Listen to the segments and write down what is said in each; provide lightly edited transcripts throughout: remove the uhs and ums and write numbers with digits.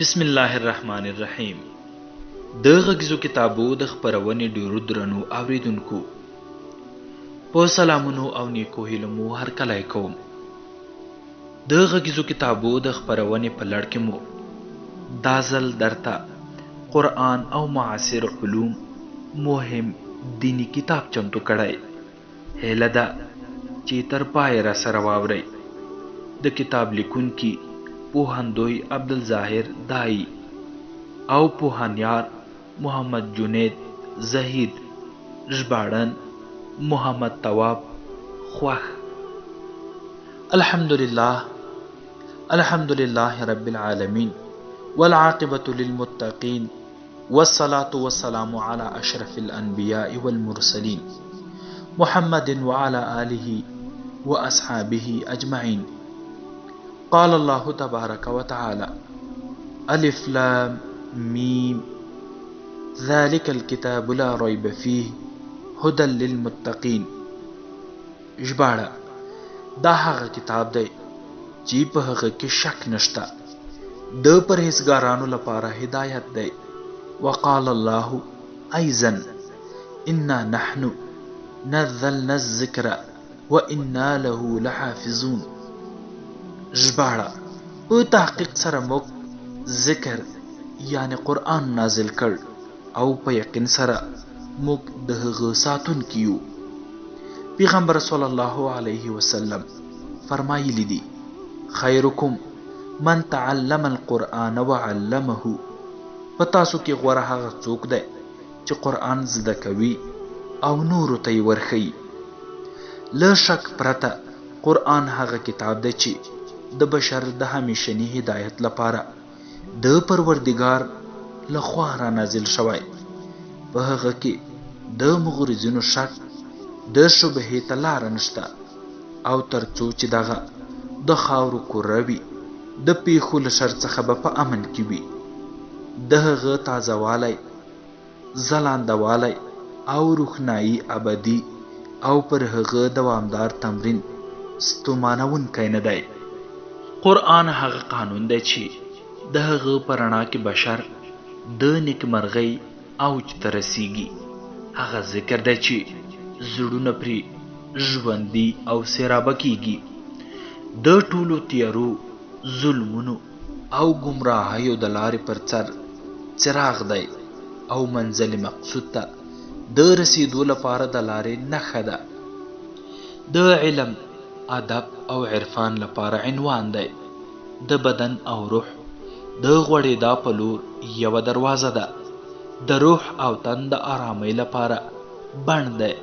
بسم الله الرحمن الرحیم. د غږیزو کتابو د خپرونې ډیرو درنو اوریدونکو په سلامونو او نیکو هیلو مو هرکلی کوم. د غږیزو کتابو د خپرونې په لړ کې مو دا ځل درته قرآن او معاصر علوم مهم دینی کتاب چمتو کړی. هیله ده چې تر پای را سره واورئ. د کتاب لیکونکي پوهندوی عبدالظاهر دائی او پوهنیار محمد جنید زهید ژباړن محمد تواب خوښ. الحمد لله رب العالمین والعاقبة للمتقین والصلاة والسلام على اشرف الانبیاء والمرسلین محمد وعلى آله واصحابه اجمعین. قال الله تبارك وتعالى ألف لام ميم ذلك الكتاب لا ريب فيه هدى للمتقين. ژباړه دا هغه کتاب دی چې په هغه کې شک نشته، د پرهیزګارانو لپاره هدایت دی. وقال الله أيضا إنا نحن نزلنا الذكر وإنا له لحافظون. ژباړه په تحقیق سره موږ ذکر یعنی قرآن نازل کړ او په یقین سره موږ د هغه ساتونکي یو. پیغمبر صلی الله علیه وسلم فرمایلی دي خیرکم من تعلم القرآن وعلمه. په تاسو کې غوره هغه څوک دی چې قرآن زده کوي او نورو ته یې ورښيي. له شک پرته قرآن هغه کتاب دی چې د بشر د همیشنی هدایت لپاره د پروردگار لخوا را نازل شوی. په هغه کې د مغرضینو شک د شبهې ته لاره نشته او ترڅو چې دغه د خاورو کوره وي د پیښو له شر څخه به په امن کې وي. د هغه تازهوالی، ځلانده والی او روښنایي ابدي او پر هغه دوامدار تمرین ستومانونکی نه دی. قرآن هغه قانون دی چې د هغه په رڼا کې بشر د نیکمرغۍ اوج ته رسیږي. هغه ذکر دی چې زړونه پرې ژوندي او سیرابه کیږي. د ټولو تیارو، ظلمونو او ګمراهیو د لارې پر سر څراغ دی او منزل مقصود ته د رسیدو لپاره د لارې نښه ده. د علم، ادب او عرفان لپاره عنوان دی. د بدن او روح د غوړېدا په لور یوه دروازه ده. د روح او تن د آرامۍ لپاره بڼ دی.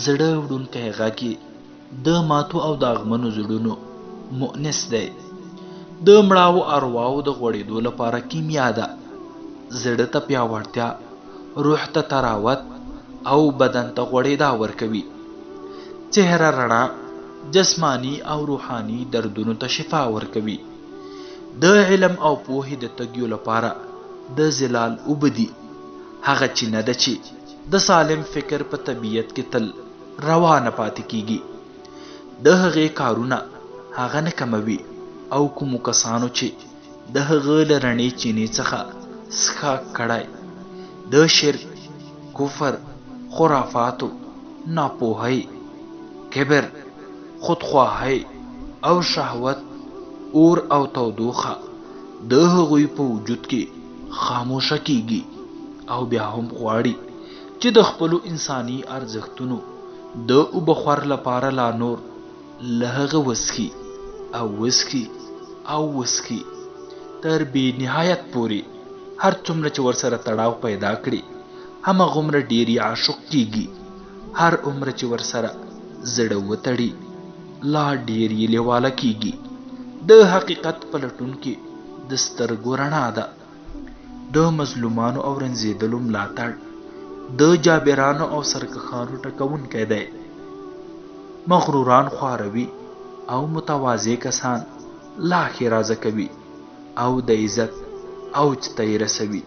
زړه وړونکی غږ د ماتو او داغمنو زړونو مؤنس دی. د مړاوو ارواو د غوړېدو لپاره کیمیا ده. زړه ته پیاوړتیا، روح ته طراوت او بدن ته غوړېدا ورکوي. چهره رڼا جسمانی او روحانی دردونو ته شفا ورکوي. د علم او پوهې د تږیو لپاره د زلال اوبه دي. هغه چینه ده چې د سالم فکر په طبیعت کې تل روانه پاتې کیږي. د هغې کارونه هغه نه کموي او کومو کسانو چې د هغه له رڼې چینې څخه څښاک کړی د شرک، کفر، خرافاتو، ناپوهۍ، کبر، خودخواهی او شهوت اور او تودوخه د هغوی په وجود کې خاموشه کیږي او بیا هم غواړي چې د خپلو انساني ارزښتونو د اوبخور لپاره لا نور له هغه وسخي او وسخي او وسخي تر بې نهایت پورې. هر څومره چې ورسره تړاو پیدا کړي هماغومره ډیر یې عاشق کیږي. هر عمر چې ورسره زړه وتړي لا ډیر یې لیواله کیږي. د حقیقت په لټون کې د سترګو رڼا ده. د مظلومانو او رنځېدلو ملاتړ د جابرانو او سرکښانو ټکونکی دی. مغروران خواروي او متواضع کسان لاښې رازه کوي او د عزت اوج ته یې رسوي.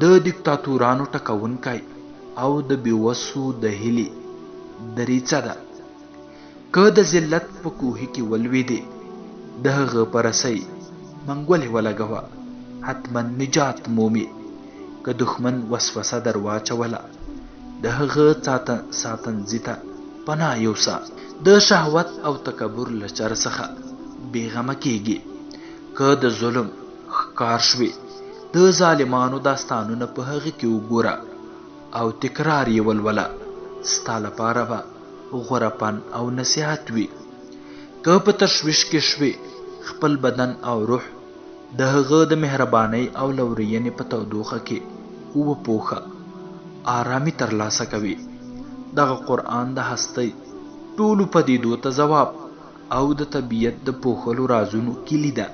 د دیکتاتورانو ټکونکی او د بېوسو د هیلې دریڅه ده. که د ذلت په کوهي کې ولوېدې د هغه په رسۍ منګولې ولګوه. حتما نجات مومي که دښمن وسوسه در واچوله د هغه ساتنځي ته پناه یوسه د شهوت او تکبر له چر څخه بېغمه کېږي که د ظلم ښکار شوې د ظالمانو داستانونه په هغه کې وګوره او تکرار یې ولوله ستا لپاره به غوره پن او نصیحت وي که په تشویش کې شوې خپل بدن او روح د هغه د مهربانۍ او لورینې په تودوخه کې وپوښه آرامي ترلاسه کوي دغه قرآن د هستۍ ټولو پدیدو ته ځواب او د طبیعت د پوښلو رازونو کلي ده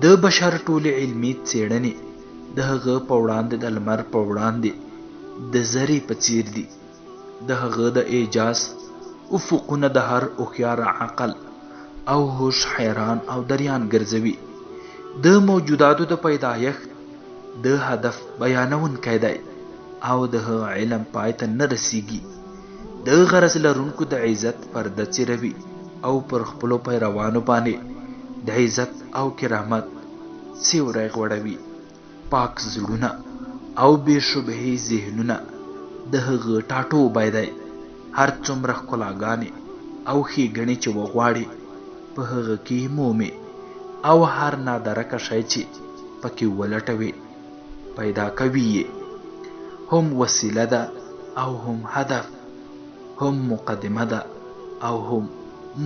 د بشر ټولې علمي څېړنې د هغه په وړاندې د لمر په وړاندې د زرې په څیر دي د هغه د اعجاز افقونه د هر هوښیار عقل او هوش حیران او دریان ګرځوي د موجوداتو د پیدایښت د هدف بیانونکی دی او د هغه علم پای ته نه رسیږي د غرض لرونکو د عزت پرده څیروي او پر خپلو پیروانو باندې د عزت او کرامت سیوری غوړوي پاک زړونه او بې شبهې ذهنونه د هغه ټاټوبی دی هر څومره ښکلاګانې او ښېګڼې چې وغواړي په هغه کې مومي او هر نادرکه شی چې پکې ولټوي پیدا کوي یې هم وسیله ده او هم هدف هم مقدمه ده او هم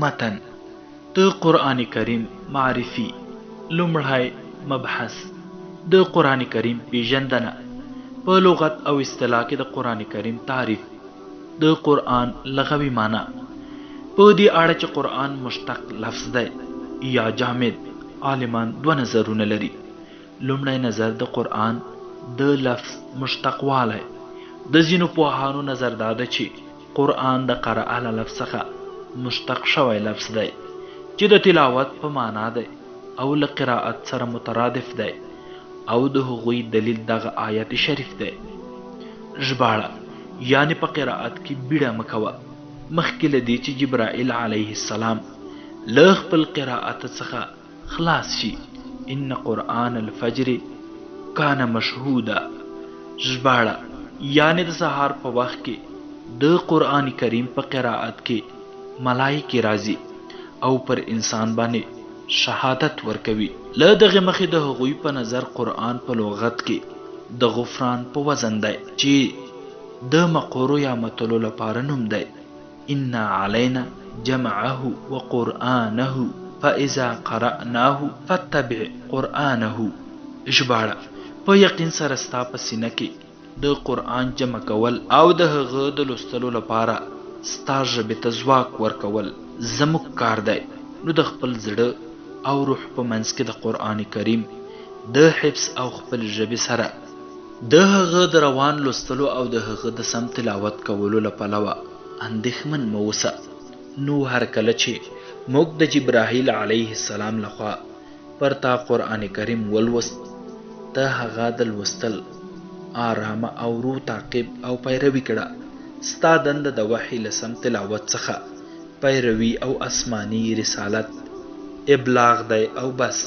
متن د قرآن کریم معرفي لومړی مبحث د قرآن کریم پیژندنه په لغت او اصطلاح کې د قرآن کریم تعریف د قرآن لغوي معنی په دې اړه چې قرآن مشتق لفظ دی یا جامد عالمان دو نظرونه لري لومړی نظر د قرآن د لفظ مشتق والی د ځینو پوهانو نظر دا ده چې قرآن د قرأ له لفظ څخه مشتق شوی لفظ دی چې د تلاوت په معنا دی او له قرائت سره مترادف دی او د هغوی دلیل دغه آیت شریف دی ژباړه یعنی په قرائت کې بیړه مکوه مخکې له دې چې جبرائیل علیه السلام له خپل قرائت څخه خلاص شي ان قرآن الفجر کان مشهودا ژباړه یعنی د سهار په وخت کې د قرآن کریم په قرائت کې ملائکې راځي او پر انسان باندې شهادت ورکوي له دغه مخې د هغوی په نظر قرآن په لغت کې د غفران په وزن دی چې د مقورو یا متلو لپاره نوم دی ان علینا جمعه وقرآنه فاذا قرأناه فاتبع قرآنه ژباړه په یقین سره ستا په سینه کې د قرآن جمع کول او د هغه د لوستلو لپاره ستا ژبې ته ځواک ورکول زموږ کار دی نو د خپل زړه او روح په منځ کې د قرآن کریم د حفظ او خپل ژبې سره د هغه د روان لوستلو او د هغه د سم تلاوت کولو له پلوه اندېښمن مه اوسه نو هر کله چې موږ د جبرائیل علیه السلام لخوا پر تا قرآن کریم ولوست ته هغه د لوستل آرامه او رو تعقیب او پیروي کړه ستا دنده د وحی له سم تلاوت څخه پیروي او آسماني رسالت ابلاغ دی او بس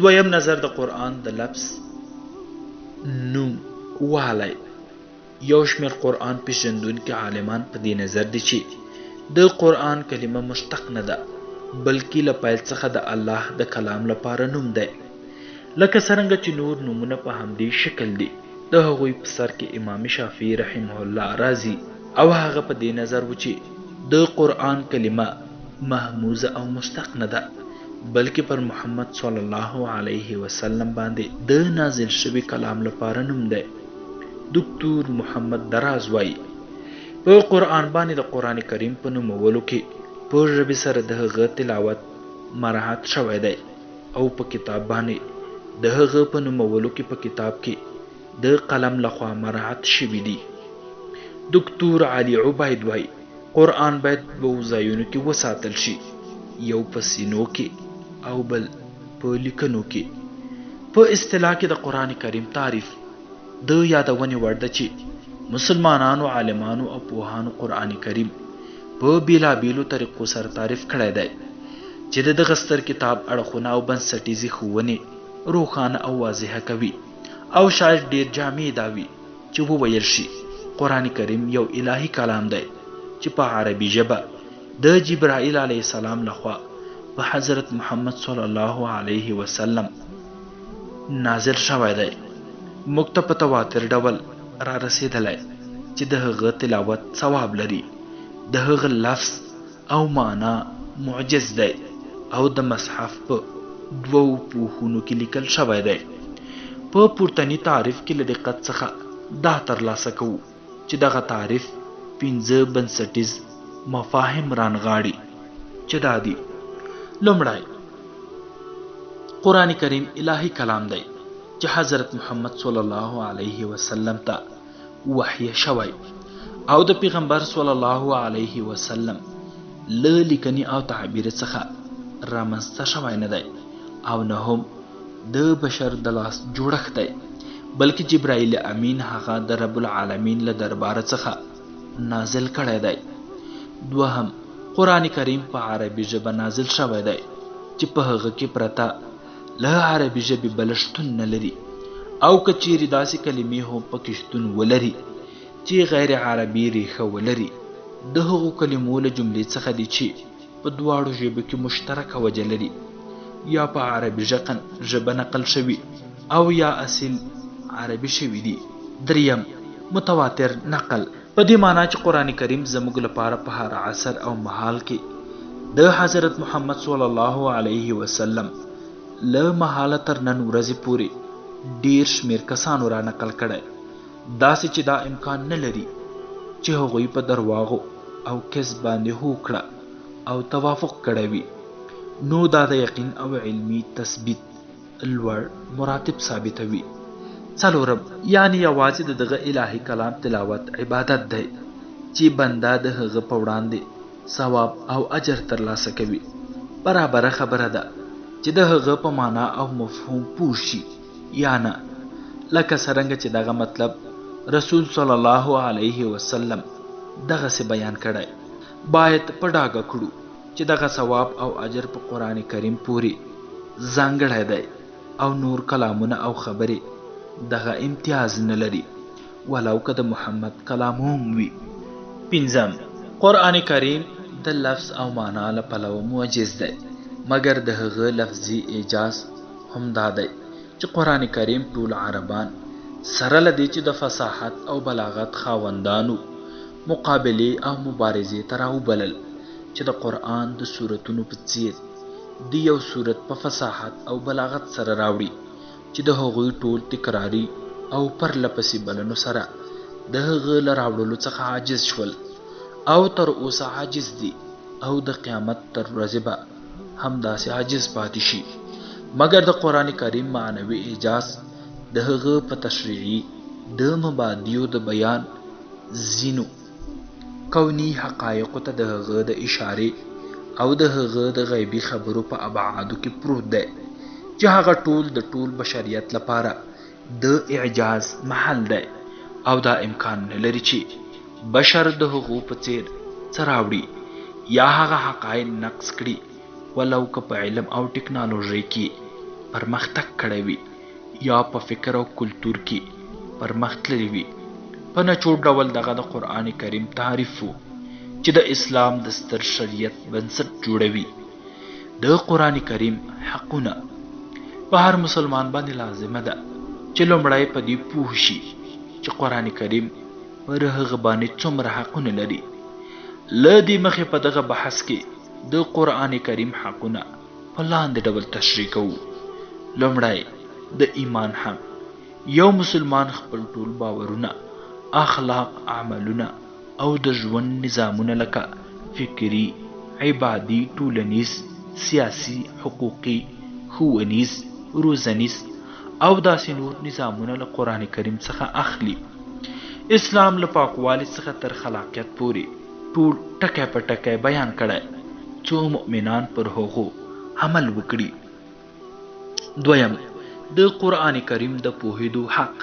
دویم نظر د قرآن د لفظ نوم والی یو شمېر قرآن پیژندونکي عالمان په دې نظر دي چې د قرآن کلمه مشتق نه ده بلکې له پیل څخه د الله د کلام لپاره نوم دی لکه څرنګه چې نور نومونه په همدې شکل دي د هغوی په سر کې امام شافعي رحمه الله راځي او هغه په دې نظر و چې د قرآن کلمه محموزه او مشتق نه ده بلکې پر محمد صلی الله علیه وسلم باندې د نازل شوی کلام لپاره نوم دی دکتور محمد دراز وایي په قرآن باندې د قرآن کریم په نومولو کې په ژبې سره د هغه تلاوت مراحت شوی دی او په کتاب باندې د هغه په نومولو کې په کتاب کې د قلم لخوا مراحت شوي دي دکتور علي عبید وایي قرآن باید په ځایونو کې وساتل شي یو په سینو کې او بل په لیکنو کې په اصطلاح کې د قرآن کریم تعریف د یادونې وړ ده چې مسلمانانو عالمانو او پوهانو قرآن کریم په بیلابیلو طریقو سره تعریف کړی دی چې د دغه ستر کتاب اړخونه او بنسټیزې ښوونې روښانه او واضحه کوي او شاید ډیر جامع دا وي چې وویل شي قرآن کریم یو الهي کلام دی چې په عربي ژبه د جبرائیل علیه السلام لخوا په حضرت محمد صلی الله علیه وسلم نازل شوی دی. موږ ته په تواتر ډول را رسېدلی چې د هغه تلاوت ثواب لري، د هغه لفظ او معنا معجز دی او د مصحف په 2 پوښونو کې لیکل شوی دی. په پورتني تعریف کې له دقت څخه دا ترلاسه کوو چې دغه تعریف 5 بنسټیز مفاهیم رانغاړي چې دا دي: لومړی، قرآن کریم الهي کلام دی چې حضرت محمد صلی الله علیه وسلم ته وحی شوی او د پیغمبر صلی الله علیه وسلم له لیکنې او تعبیر څخه رامنځته شوی نه دی او نه هم د بشر د لاس جوړښت دی، بلکې جبرائیل امین هغه د رب العالمین له دربار څخه نازل کړی دی. دوهم، قرآن کریم په عربي ژبه نازل شوی دی چې په هغه کې پرته له عربي ژبې بل شتون نه لري او که چیرې داسې کلمې هم پکې شتون ولري چې غیر عربي ریښه ولري، د هغو کلمو له جملې څخه دي چې په دواړو ژبو کې مشترکه وجه لري، یا په عربي ژبه نقل شوي او یا اصل عربي شوي دي. دریم، متواتر نقل، په دې معنی چې قرآن کریم زموږ لپاره په هر عصر او مهال کې د حضرت محمد صلی الله علیه وسلم له مهاله تر نن ورځې پورې ډیر شمیر کسانو را نقل کړی، داسې چې دا امکان نه لري چې هغوی په درواغو او کذب باندې هوکړه او توافق کړی وي. نو دا د یقین او علمي تثبیت لوړ مراتب ثابتوي. څلورم، یعنی یوازې د دغه الهي کلام تلاوت عبادت دی چې بنده د هغه په وړاندې ثواب او اجر ترلاسه کوي. برابره خبره ده چې د هغه په معنا او مفهوم پوه شي یا نه، لکه څرنګه چې دغه مطلب رسول صلی الله علیه وسلم دغه سه بیان کړی. باید په ډاګه کړو چې دغه ثواب او اجر په قرآن کریم پورې ځانګړی دی او نور کلامونه او خبرې دغه امتیاز نه لري ولو که د محمد کلام هم وي. پنځم، قرآن کریم د لفظ او معنا له پلوه معجز دی، مګر د هغه لفظي اعجاز هم دا دی چې قرآن کریم ټول عربان سره له دې چې د فصاحت او بلاغت خاوندانو مقابلې او مبارزې ته راوبلل چې د قرآن د سورتونو په څیر د یو سورت په فصاحت او بلاغت سره راوړي چې د هغوی ټول تکراری او پرلپسې بلنو سره د هغه له راوړلو څخه عاجز شول او تر اوسه عاجز دي او د قیامت تر ورځې به همداسې عاجز پاتې شي، مګر د قرآن کریم معنوي اعجاز د هغه په تشریعي د مبادیو د بیان ځینو کونی حقایقو ته د هغه د اشارې او د هغه د غیبي خبرو په ابعادو کې پروت دی چې هغه ټول د ټول بشریت لپاره د اعجاز محل دی او دا امکان نه لري چې بشر د هغو په څیر څه راوړي یا هغه حقایق نقص کړي ولو که په علم او ټکنالوژي کې پرمختګ کړی وي یا په فکر او کلتور کې پرمختللی وي. په نچوړ ډول دغه د قرآن کریم تعریف و چې د اسلام د ستر شریعت بنسټ جوړوي. د قرآن کریم حقونه په هر مسلمان باندې لازمه ده چې لومړی په دې پوه شي چې قرآن کریم پر هغه باندې څومره حقونه لري. له دې مخې په دغه بحث کې د قرآن کریم حقونه په لاندې ډول تشریح کوو. لومړی، د ایمان حق. یو مسلمان خپل ټول باورونه، اخلاق، عملونه او د ژوند نظامونه لکه فکری، عبادي، ټولنیز، سیاسي، حقوقي، ښوونیز، روزنیز او داسې نور نظامونه له قرآن کریم څخه اخلي. اسلام له پاکوالي څخه تر خلاقیت پورې ټول ټکی په ټکی بیان کړی څو مؤمنان پر هغو عمل وکړي. دویم، د قرآن کریم د پوهېدو حق.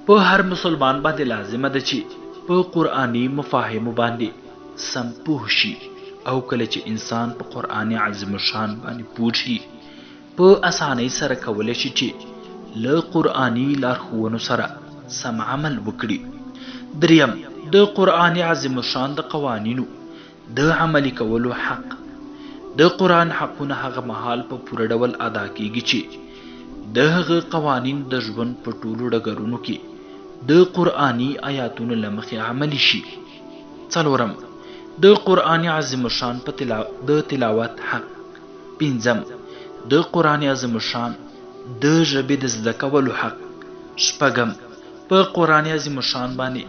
په هر مسلمان باندې لازمه ده چې په قرآني مفاهیمو باندې سم پوه شي او کله چې انسان په قرآن عظیم شان باندې پوه شي په اسانۍ سره کولی شي چې له قرآني لارښوونو سره سم عمل وکړي. دریم، د قرآن عظیم الشان د قوانینو د عملي کولو حق. د قرآن حقونه هغه مهال په پوره ډول ادا کیږي چې د هغه قوانین د ژوند په ټولو ډګرونو کې د قرآني آیاتونو له مخې عملي شي. څلورم، د قرآن عظیم الشان د تلاوت حق. پنځم، د قرآن عظیم الشان د ژبې د زده کولو حق. شپږم، په قرآن عظیم الشان باندې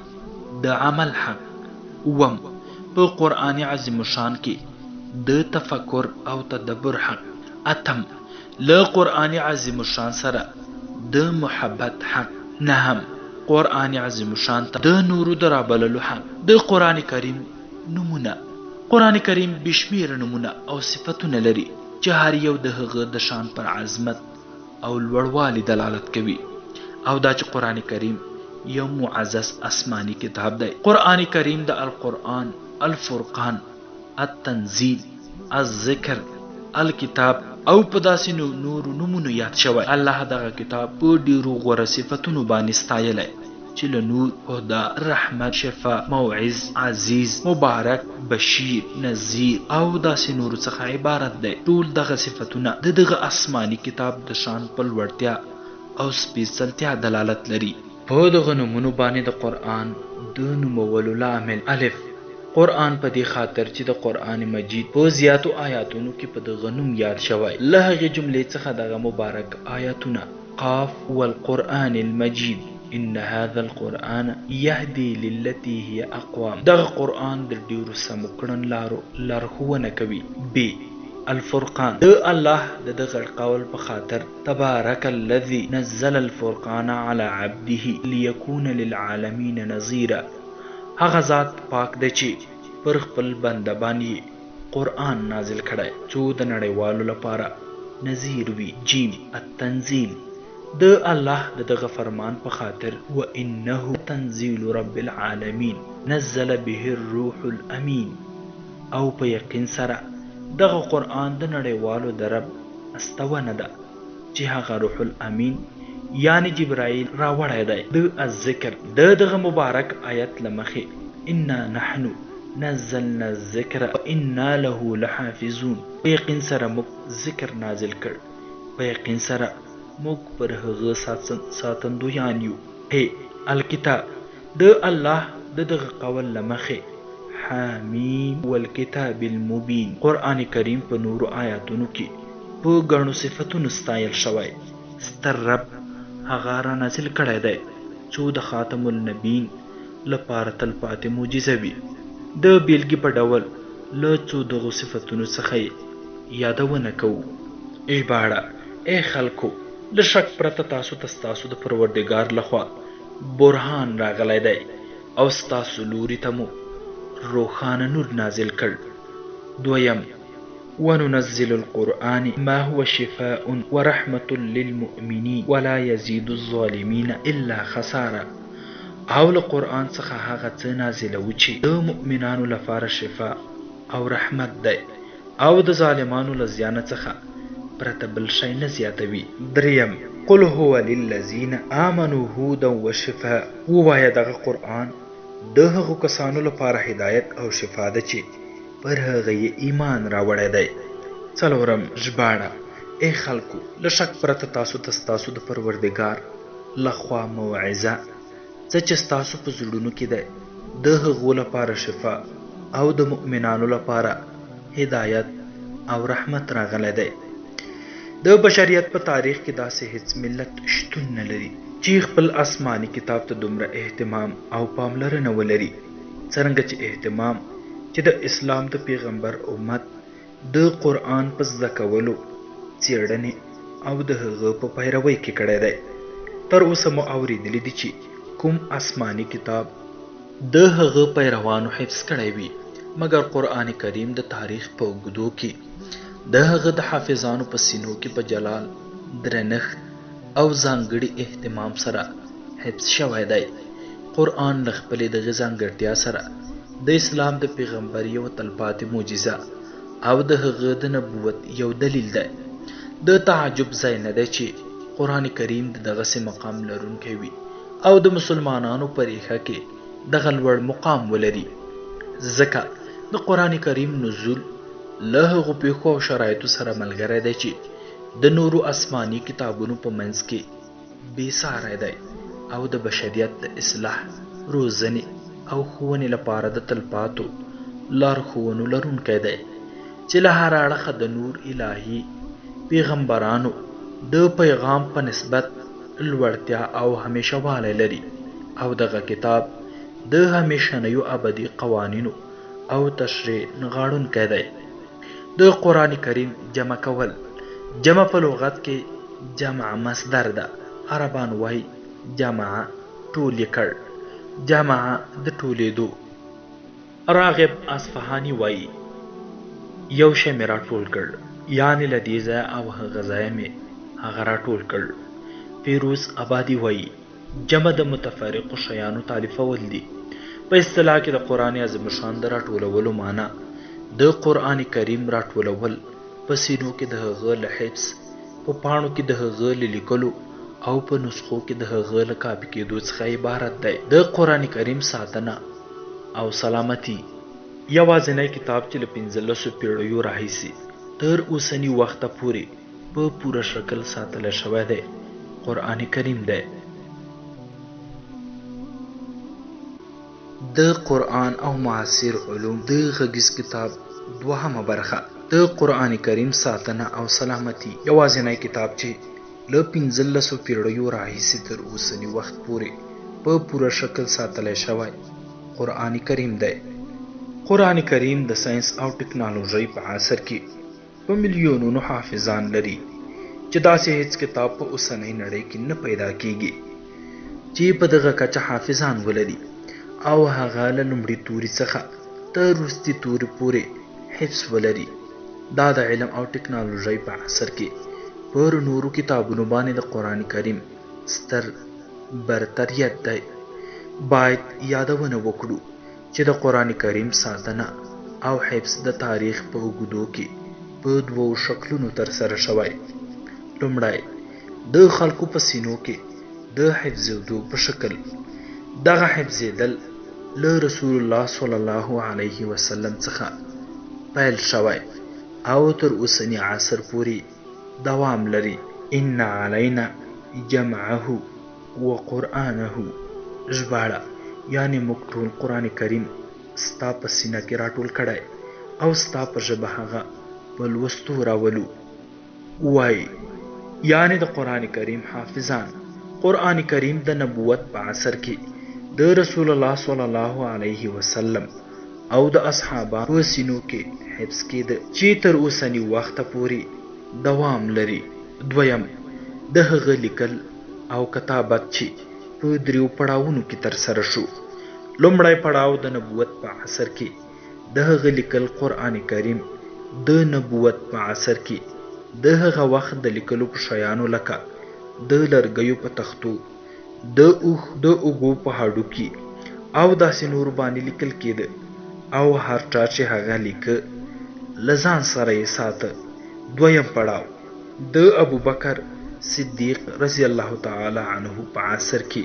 د عمل حق. اووم، په قرآن عظیم الشان کې د تفکر او تدبر حق. اتم، له قرآن عظیم الشان سره د محبت حق. نهم، قرآن عظیم الشان ته د نورو د رابللو حق. د قرآن کریم نمونه. قرآن کریم بشمیر نمونه او صفتونه لري چې هر یو د هغه د شان پر عظمت او لوړوالي دلالت کوي، او دا چې قرآن کریم یو معزز آسمانی کتاب دی. قرآن کریم د القرآن، الفرقان، التنزیل، الذکر، الکتاب او په داسې نورو نومونو یاد شوی. الله دغه کتاب په ډیرو غوره صفتونو باندې ستایلی چې له نور، هدا، رحمت، شفا، موعظ، عزیز، مبارک، بشیر، نذیر او داسې نورو څخه عبارت دی. ټول دغه صفتونه د دغه آسمانی کتاب د شان په لوړتیا او سپیڅلتیا دلالت لري. په دغه نومونو باندې د قرآن د نومولو لامل: الف، قرآن په دې خاطر چې د قرآن مجید په زیاتو آیاتونو کې په دغه نوم یاد شوی. له هغې جملې څخه دغه مبارک آیاتونه: قاف والقرآن المجید ان هذا القرآن يهدي للتي هي اقوام. دغه قرآن د ډیرو سمو کړن لارو لارښوونه کوي. ب، الفرقان، د الله د دغه قول په خاطر: تبارك الذي نزل الفرقان على عبده ليكون للعالمين نذيرا. هغه ذات پاک دی چې پر خپل بنده باندې قرآن نازل کړی څو د نړیوالو لپاره نذیر وي. جیم، التنزیل، د الله د دغه فرمان په خاطر: وانه تنزيل رب العالمين نزل به الروح الامین. او په یقین سره دغه قرآن د نړیوالو د رب استونه ده چې هغه روح الامین یعنی جبرائیل راوړی دی. د الذکر، د دغه مبارک آیت لمخې: انا نحن نزلنا الذکر وانا له لحافظون. په یقین سره موږ ذکر نازل کړ، په یقین سره موږ پر هغه ساتندویان یو. هی، الکتاب، د الله د دغه قول لمخې: حامیم والکتاب المبین. قرآن کریم په نورو آیاتونو کې په ګڼو صفتونو ستایل شوی. ستر رب هغه را نازل کړی دی څو د خاتم النبین لپاره تلپاتې معجزه وي. د بیلګې په ډول له څو دغو صفتونو څخه یادونه کوو. ژباړه: ای خلکو، له شک پرته تاسو ته ستاسو د پروردګار لخوا برهان راغلی دی او ستاسو لوري ته مو روښانه نور نازل کړ. دویم، وننزل القرآن ما هو شفاء ورحمة للمؤمنین ولا يزيد الظالمین الا خسارا. او له قرآن څخه هغه څه نازلوو چې د مؤمنانو لپاره شفا او رحمت دی او د ظالمانو له زیانه څخه پرته بل شی نه زیاتوي. دریم، قل هو للذین آمنوا هدى وشفاء. ووایه دغه قرآن د هغو کسانو لپاره هدایت او شفا ده چې پر هغه یې ایمان راوړی دی. څلورم، ژباړه: ای خلکو، له شک پرته تاسو ته ستاسو د پروردګار لخوا موعظه څه چې ستاسو په زړونو کې دی د هغو لپاره شفا او د مؤمنانو لپاره هدایت او رحمت راغلی دی. د بشریت په تاریخ کې داسې هیڅ ملت شتون نه لري چې خپل آسمانی کتاب ته دومره اهتمام او پاملرنه ولري څرنګه چې اهتمام چې د اسلام د پیغمبر امت د قرآن په زده کولو، څیړنې او د هغه په پیروۍ کې کړی دی. تر اوسه مو اورېدلی دي چې کوم آسمانی کتاب د هغه پیروانو حفظ کړی وي، مګر قرآن کریم د تاریخ په اوږدو کې د هغه د حافظانو په سینو کې په جلال، درنښت او ځانګړي اهتمام سره حفظ شوی دی. قرآن له خپلې دغې ځانګړتیا سره د اسلام د پیغمبر یو تلپاتې معجزه او د هغه د نبوت یو دلیل دی. د تعجب ځای نه دی چې قرآن کریم د دغسې مقام لرونکی وي او د مسلمانانو په ریښه کې دغه لوړ مقام ولري، ځکه د قرآن کریم نزول له هغو پیښو او شرایطو سره ملګری دی چې د نورو آسماني کتابونو په منځ کې بې ساری دی او د بشریت د اصلاح، روزنې او ښوونې لپاره د تلپاتو لارښوونو لرونکی دی چې له هر اړخه د نور الهي پیغمبرانو د پیغام په نسبت لوړتیا او همیشه والی لري او دغه کتاب د همیشنیو ابدي قوانینو او تشریع نغاړونکی دی. د قرآن کریم جمع کول، جمع په لغت کې جمع مصدر ده، عربان وایي جمع ټول کړ، جمع د ټولېدو. راغب اصفهاني وایي یو شی مې راټول کړ، یعنی له دې ځایه او هغه ځایه مې هغه راټول کړ. فیروز آبادي وایي جمع د متفرقو شیانو تالیفول دي. په اصطلاح کې د قرآن عظیم شان د راټولولو معنا د قرآن کریم راټولول، په سینو کې د هغه له حفظ، په پاڼو کې د هغه له لیکلو او په نسخو کې د هغه له کاپي کېدو څخه عبارت دی. د قرآن کریم ساتنه او سلامتی یوازینی کتاب چې له 15 پیړیو راهیسې تر اوسني وخته پورې په پوره شکل ساتل شوی دی قرآن کریم دی. د قرآن او معاصر علوم د غږیز کتاب دوهمه برخه، د قرآن کریم ساتنه او سلامتی یوازینی کتاب چې له 15 پیړیو راهیسې تر اوسني وخت پورې په پوره شکل ساتل شوی قرآن کریم دی. قرآن کریم د ساينس او ټکنالوژۍ په عصر کې په میلیونونو حافظان لري چې داسې هیڅ کتاب په اوسنۍ نړۍ کې نه پیدا کیږي چې په دغه کچه حافظان ولري او هغه له لومړي توري څخه تر وروستي توري پورې حفظ ولري. دا د علم او ټکنالوژۍ په عصر کې پر نورو کتابونو باندې د قرآن کریم ستر برتریت دی. باید یادونه وکړو چې د قرآن کریم ساتنه او حفظ د تاریخ په اوږدو کې په دوو شکلونو ترسره شوی. لومړی د خلکو په سینو کې د حفظېدو په شکل. دغه حفظېدل له رسول الله صلی الله علیه وسلم څخه پیل شوی او تر اوسني عصر پورې دوام لري. ان علینا جمعه وقرآنه ژباړه، یعنی موږ ټول قرآن کریم ستا په سینه کې راټول کړی او ستا په ژبه هغه په لوستو راولو. وایي یعنی د قرآن کریم حافظان. قرآن کریم د نبوت په عصر کې د رسول الله صلی الله علیه وسلم او د اصحابانو په سینو کې حفظ کېده چې تر اوسني وخته پورې دوام لري. دویم د هغه لیکل او کتابت چې په 3 پړاوونو کې ترسره شو. لومړی پړاو د نبوت په عصر کې د هغه لیکل. قرآن کریم د نبوت په عصر کې د هغه وخت د لیکلو په شیانو لکه د لرګیو په تختو، د اوږو په هډوکي او داسې نور باندې لیکل کېده او هر چا چې هغه لیکه له ځان سره یې ساته. دویم پړاو د ابوبکر صدیق رضی الله تعالی عنه په عصر کې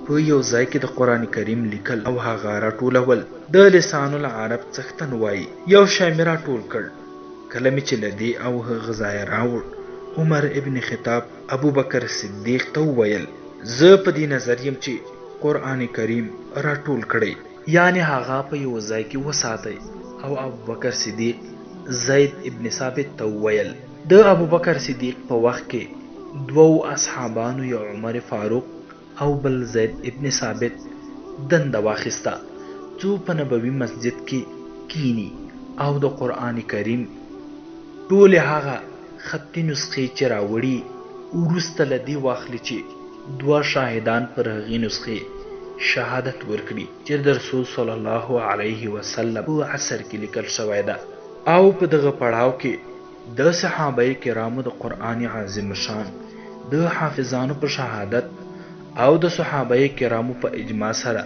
په یو ځای کې د قرآن کریم لیکل او هغه راټولول. د لسان العرب څښتن وایي یو شی مې راټول کړ، کله مې چې له دې او هغه ځایه راوړ، عمر ابن خطاب ابوبکر صدیق ته وویل زه په دې نظر یم چې قرآن کریم راټول کړی، یعنی هغه په یو ځای کې وساتئ. او ابوبکر صدیق زید ابن ثابت ته وویل. د ابوبکر صدیق په وخت کې 2 اصحابانو، یو عمر فاروق او بل زید ابن ثابت، دنده واخیسته څو په نبوي مسجد کې کینی او د قرآن کریم ټولې هغه خطي نسخې چې راوړي وروسته له دې واخلي چې 2 شاهدان پر هغې نسخې شهادت ورکړي چې د رسول صلی الله علیه وسلم په عصر کې لیکل شوی ده. او په دغه پړاو کې د صحابه کرامو د قرآن عظیم شان د حافظانو په شهادت او د صحابه کرامو په اجماع سره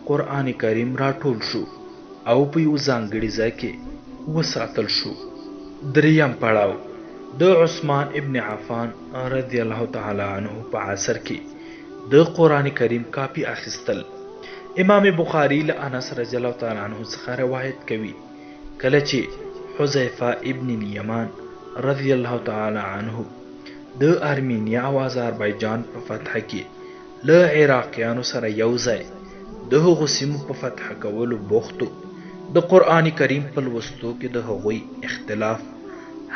قرآن کریم راټول شو او په یو ځانګړي ځای کې وساتل شو. دریم پړاو د عثمان ابن عفان رضی الله تعالی عنہ په عصر کې د قران کریم کاپی اخیستل. امام بخاری له انس رضی الله تعالی عنہ څخه روایت کوي کله چې حذیفه ابن الیمان رضی الله تعالی عنہ د ارمینیا او آذربایجان په فتح کې له عراقیانو سره یو ځای د هغو سیمو په فتح کولو بوختو. د قرآن کریم په لوستلو کې د هغوی اختلاف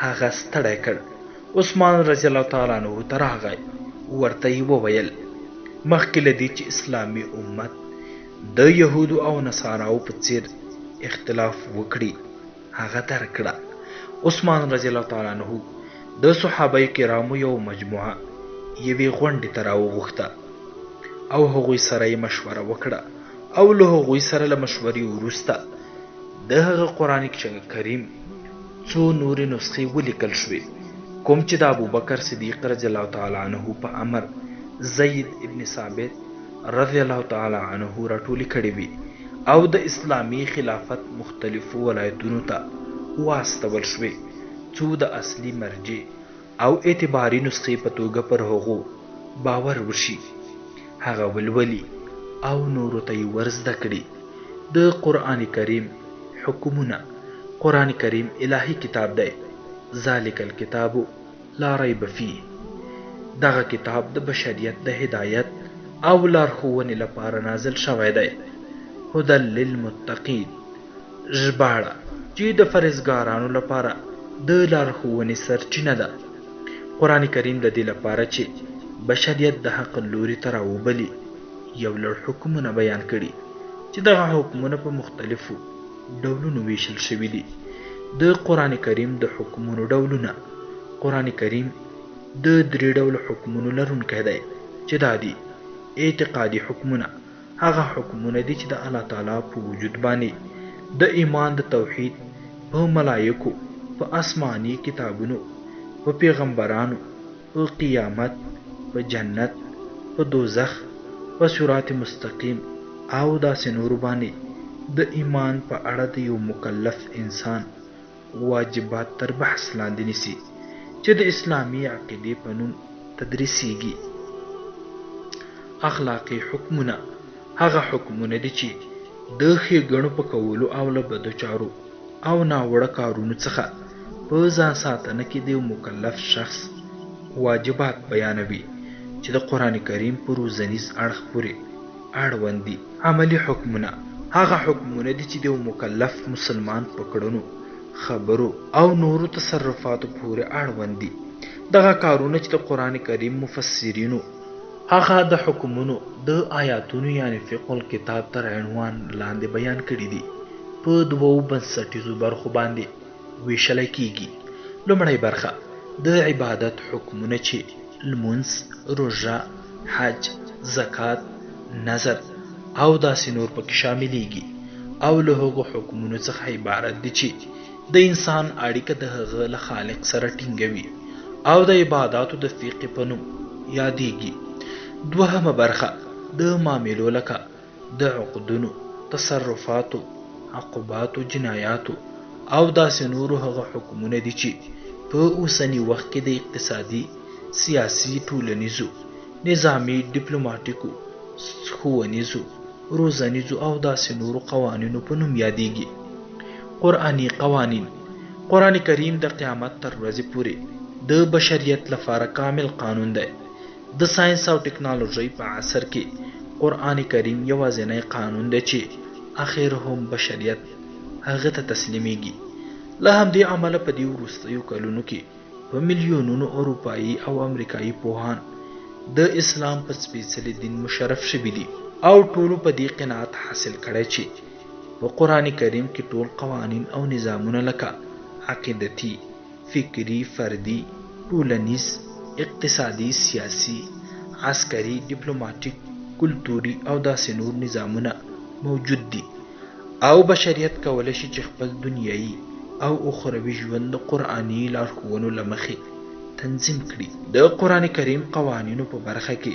هغه ستړی کړ. عثمان رضی الله تعالی عنہ ته راغی، ورته یې وویل مخکې له دې چې اسلامي امت د یهودو او نصاراو په څیر اختلاف وکړي هغه درک کړه. عثمان رضی الله تعالی عنہ د صحابه کرامو یو مجموعه یوې غونډې ته راوغوښته او هغوی سره یې مشوره وکړه او له هغوی سره له مشورې وروسته د هغه قرآن کریم څو نورې نسخې ولیکل شوې کوم چې د ابوبکر صدیق رضی الله تعالی عنہ په امر زید ابن ثابت رضی الله تعالی عنہ راټولې کړې وي او د اسلامی خلافت مختلفو ولایتونو ته واستول شوې څو د اصلي مرجع او اعتباري نسخې په توګه پر هغو باور وشي، هغه ولولي او نورو ته یې ورزده کړي. د قرآن کریم حکمونه. قرآن کریم الهي کتاب دی، ذالک الکتاب لا ریب فیه. دغه کتاب د بشریت د هدایت او لارښوونې لپاره نازل شوی دی. هدى للمتقین، ژباړه چې د پرهیزګارانو لپاره د لارښوونې سرچینه ده. قرآن کریم د دې لپاره چې بشریت د حق لوري ته راوبلي یو لړ حکمونه بیان کړي چې دغه حکمونه په مختلفو ډولونو ویشل شوي دي. د قرآن کریم د حکمونو ډولونه. قرآن کریم د 3 ډوله حکمونو لرونکی دی چې دا دي: اعتقادي حکمونه، هغه حکمونه دي چې د الله تعالی په وجود باندې د ایمان د توحید، په ملائکو، په آسماني کتابونو، په پیغمبرانو، په قیامت، په جنت، په دوزخ، په صراط مستقیم او داسې نورو باندې د ایمان په اړه د یو مکلف انسان واجبات تر بحث لاندې نیسي چې د اسلامي عقیدې په نوم تدریسیږي. اخلاقی حکمونه، هغه حکمونه دي چې د ښېګڼو په کولو او له بدو چارو او ناوړه کارونو څخه په ځان ساتنه کې د یو مکلف شخص واجبات بیانوي چې د قرآن کریم په روزنیز اړخ پورې اړوند دي. عملی حکمونه، هغه حکمونه دي چې د یو مکلف مسلمان په کړنو، خبرو او نورو تصرفاتو پورې اړوند دي. دغه کارونه چې د قرآن کریم مفسرینو هغه د حکمونو د آیاتونو یعنی فقه الکتاب تر عنوان لاندې بیان کړي دي په 2 بنسټیزو برخو باندې ویشلی کیږي. لومړی برخه د عبادت حکمونه چې لمونځ، روژه، حج، زکات، نظر او داسې نور پکې شاملیږي او له هغو حکمونو څخه عبارت دي چې د انسان اړیکه د هغه له خالق سره ټینګوي او د عباداتو د فقه په نوم یادیږي. دوهمه برخه د معاملو لکه د عقدونو، تصرفاتو، عقوباتو، جنایاتو او داسې نورو هغه حکمونه دي چې په اوسني وخت کې د اقتصادي، سیاسي، ټولنیزو، نظامی، ډیپلوماټیکو، ښوونیزو، روزنیزو او داسې نورو قوانینو په نوم یادیږي. قرآني قوانین. قرآن کریم د قیامت تر ورځې پورې د بشریت لپاره کامل قانون دی. د ساينس او ټکنالوژۍ په عصر کې قرآن کریم یوازینی قانون دی چې اخر هم بشریت هغه ته تسلیمیږي. له همدې عمله په دې وروستیو کلونو کې په میلیونونو اروپایي او امریکایي پوهان د اسلام په سپېڅلي دین مشرف شوي دي او ټولو په دې قناعت حاصل کړی چې په قرآن کریم کې ټول قوانین او نظامونه لکه عقیدتي، فکري، فردي، ټولنیز، اقتصادي، سیاسي، عسکري، ډیپلوماټیک، کلتوري او داسې نور نظامونه موجود دي او بشریت کولی شي چې خپل دنیایي او اخروي ژوند د قرآني لارښوونو له مخې تنظیم کړي. د قرآن کریم قوانینو په برخه کې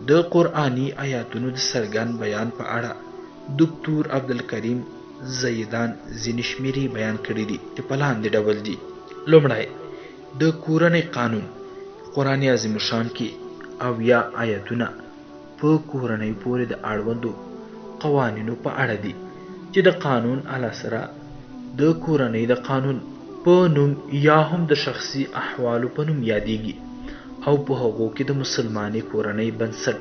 د قرآني آیاتونو د څرګند بیان په اړه دکتور عبدالکریم زیدان ځینې شمیرې بیان کړي دي چې په لاندې ډول دي. لومړی، د کورنۍ قانون قرآن عظیم شان کې اویا آیتونه په کورنۍ پورې د اړوندو قوانینو په اړه دي چې د قانون علی سره د کورنۍ د قانون په نوم یا هم د شخصي احوالو په نوم یادېږي او په هغو کې د مسلمانې کورنۍ بنسټ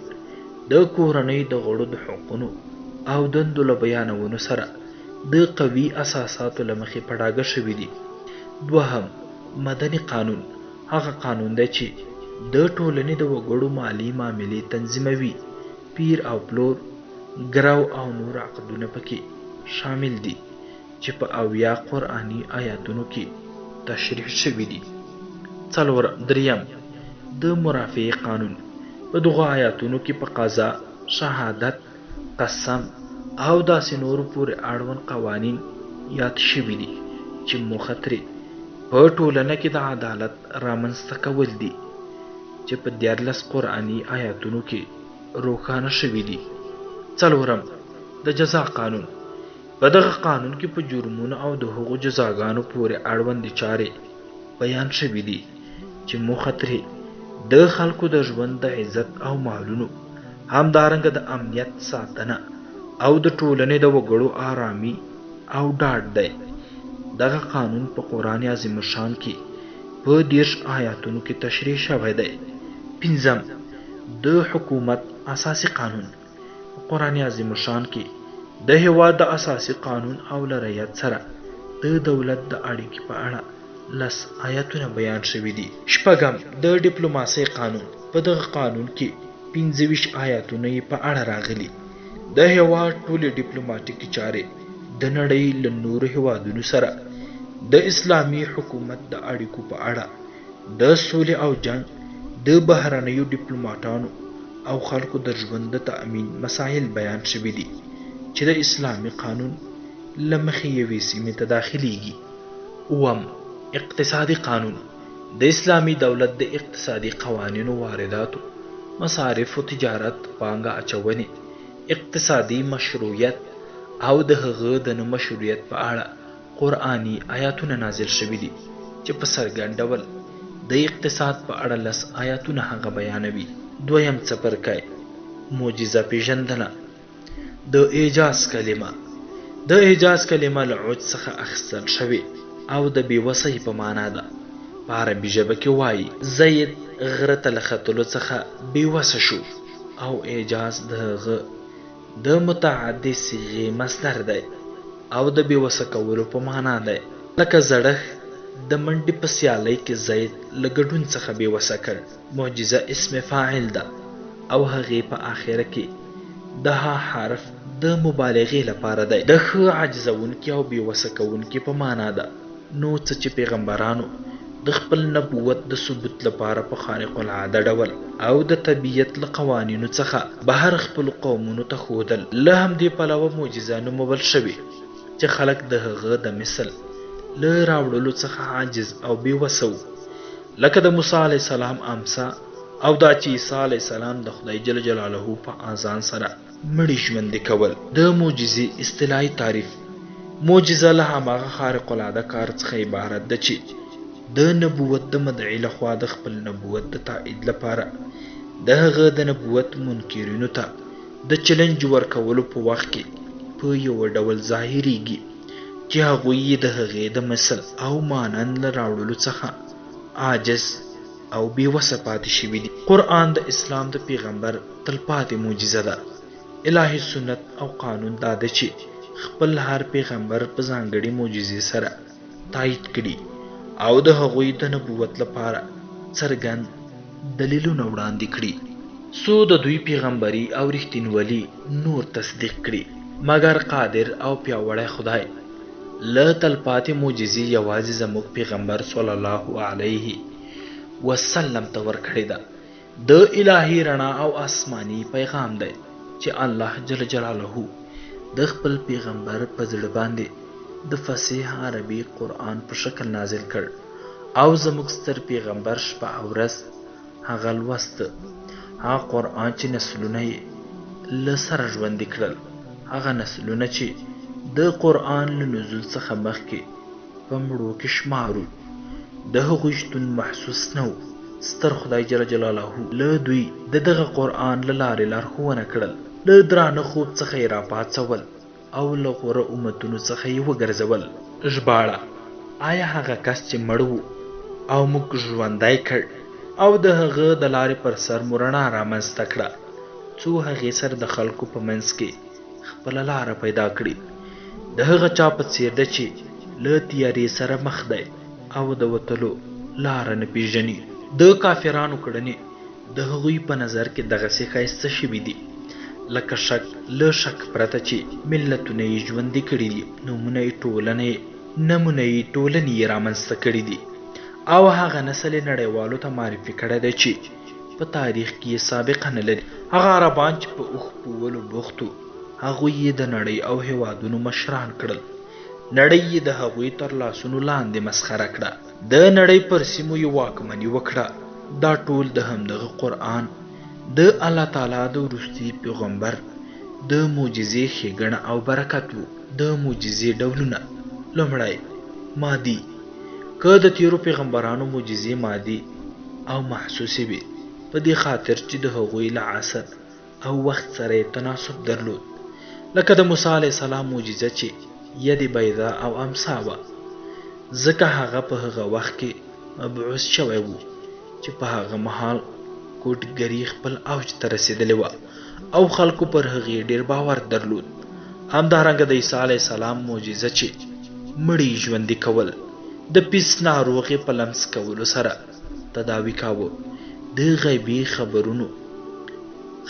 د کورنۍ د غړو د حقونو او دندو له بیانونو سره د قوي اساساتو له مخې په ډاګه شوي دي. دوهم، مدني قانون هغه قانون دی چې د ټولنې د وګړو مالی معاملې تنظیموي. پیر او پلور، ګرو او نور عقدونه پکې شامل دي چې په اویا قرآني آیاتونو کې تشریح شوي دي. دریم، د مرافعې قانون په دغه آیاتونو کې په قضا، شهادت، قسم او داسې نورو پورې اړوند قوانین یاد شوي دي چې موخه ترې په ټولنه کې د عدالت رامنځته کول دي چې په 14 قرآني آیاتونو کې روښانه شوي دي. څلورم، د جزا قانون په دغه قانون کې په جرمونو او د هغو جزاګانو پورې اړوند چارې بیان شوي دي چې موخه ترې د خلکو د ژوند د عزت او مالونو همدارنګه د امنیت ساتنه او د ټولنې د وګړو آرامي او ډاډ دی. دغه قانون په قرآن عظیم شان کې په 13 آیاتونو کې تشریح شوی دی. پنځم، د حکومت اساسي قانون په قرآن عظیم شان کې د هېواد د اساسي قانون او له رعیت سره د دولت د اړیکې په اړه 10 آیاتونه بیان شوي دي. شپږم، د ډیپلوماسۍ قانون په دغه قانون کې 25 آیاتونه یې په اړه راغلي. د هېواد ټولې ډیپلوماټیکي چارې د نړۍ له نورو هېوادونو سره د اسلامي حکومت د اړیکو په اړه د سولې او جنګ، د بهرنیو ډیپلوماټانو او خلکو د ژوند د تأمین مسایل بیان شوي دي چې د اسلامي قانون له مخې یوې سیمې ته داخليږي. اووم، اقتصادي قانون د اسلامي دولت د اقتصادي قوانینو، وارداتو، مصارفو، تجارت، پانګه اچونې، اقتصادي مشروعیت او د هغه د نه مشروعیت په اړه قرآني آیاتونه نازل شوي دي چې په څرګند ډول د اقتصاد په اړه 10 آیاتونه هغه بیانوي. دویم څپرکی، معجزه پیژندنه. د اعجاز کلمه د اعجاز کلمه له عج څخه اخیستل شوې او د بېوسۍ په معنا ده. په عربي ژبه کې وایي زید غره ته له ختلو څخه بېوسه شو او اعجاز د هغه د متعدي صيغې مصدر دی او د بېوسه کولو په معنا دی. لکه زړښت د منډې په سیالۍ کې زید له ګډون څخه بېوسه کړ. معجزه اسم فاعل ده او هغې په آخره کې د ها حرف د مبالغې لپاره دی. د ښه عجزونکي او بېوسه کوونکي په معنا ده. نو څه چې پیغمبرانو د خپل نبوت د ثبوت لپاره په خارق العاده ډول او د طبیعت له قوانینو څخه بهر خپل قومونو ته ښودل، له همدې پلوه معجزه نومول شوې چې خلک د هغه د مثل له راوړلو څخه عاجز او بېوسه وو، لکه د موسی علیه السلام امسا او دا چې عیسی علیه السلام د خدای جل جلاله په اذان سره مړي ژوندي کول. د معجزې اصطلاحي تعریف: معجزه له هماغه خارق العاده کار څخه عبارت ده چې د نبوت د مدعي لخوا د خپل نبوت د تایید لپاره د هغه د نبوت منکرینو ته د چلنج ورکولو په وخت کې په یو ډول ظاهریږي چې هغوی د هغې د مثل او مانند له راوړلو څخه عاجز او بېوسه پاتې شوي دي. قرآن د اسلام د پیغمبر تلپاتې معجزه ده. الهي سنت او قانون دا ده چې خپل هر پیغمبر په ځانګړې معجزې سره تایید کړي او د هغوی د نبوت لپاره څرګند دلیلونه وړاندې کړي څو د دوی پیغمبري او رښتینولي نور تصدیق کړي. مګر قادر او پیاوړی خدای له تلپاتې معجزې یوازې زموږ پیغمبر صلی الله علیه وسلم ته ورکړې ده. د الهي رڼا او آسماني پیغام دی چې الله جل جلاله د خپل پیغمبر په زړه باندې د فصیح عربي قرآن په شکل نازل کړ او زموږ ستر پیغمبر شپه او ورځ هغه لوسته. هغه قرآن چې نسلونه یې له سره ژوندي کړل، هغه نسلونه چې د قرآن له نزول څخه مخکې په مړو کې شمارو، د هغوی شتون محسوس نه و. ستر خدای جل جلاله له دوی د دغه قرآن له لارې لارښوونه کړل، له درانه خوب څخه یې راپاڅول او له غوره امتونو څخه یې وګرځول. ژباړه: آیا هغه کس چې مړ و او موږ ژوندی کړ او د هغه د لارې پر سر مو رڼا رامنځته کړه، څو هغې سره د خلکو په منځ کې خپله لاره پیدا کړي، د هغه چا په څیر ده چې له تیارې سره مخ دی او د وتلو لاره نه پیژني. د کافرانو کړنې د هغوی په نظر کې دغسې ښایسته شوي دي لکه شک له شک پرته چې ملتونه یې ژوندي کړي دي، نمونه یې ټولنې یې رامنځته کړي دي او هغه نسل یې نړیوالو ته معرفي کړی دی چې په تاریخ کې یې سابقه نه لري. هغه عربان چې په اوښ پوولو بوخت وو، هغوی یې د نړۍ او هیوادونو مشران کړل، نړۍ یې د هغوی تر لاسونو لاندې مسخره کړه، د نړۍ پر سیمو یې واکمني وکړه. دا ټول د همدغه قرآن د الله تعالی د وروستي پیغمبر د معجزې ښېګڼه او برکت و. د معجزې ډولونه: لومړی، مادي. که د تیرو پیغمبرانو معجزې مادي او محسوسې وي، په دې خاطر چې د هغوی له عصر او وخت سره یې تناسب درلود، لکه د موسی علیه السلام معجزه چې ید بیضا او امسا وه، ځکه هغه په هغه وخت کې مبعوث شوی و چې په هغه مهال کوډګري خپل اوج ته رسېدلې وه او خلکو پر هغې ډېر باور درلود. همدارنګه د عیسی علیه السلام معجزه چې مړي ژوندي کول، د پیس ناروغۍ په لمس کولو سره تداوي کاوه، د غیبي خبرونو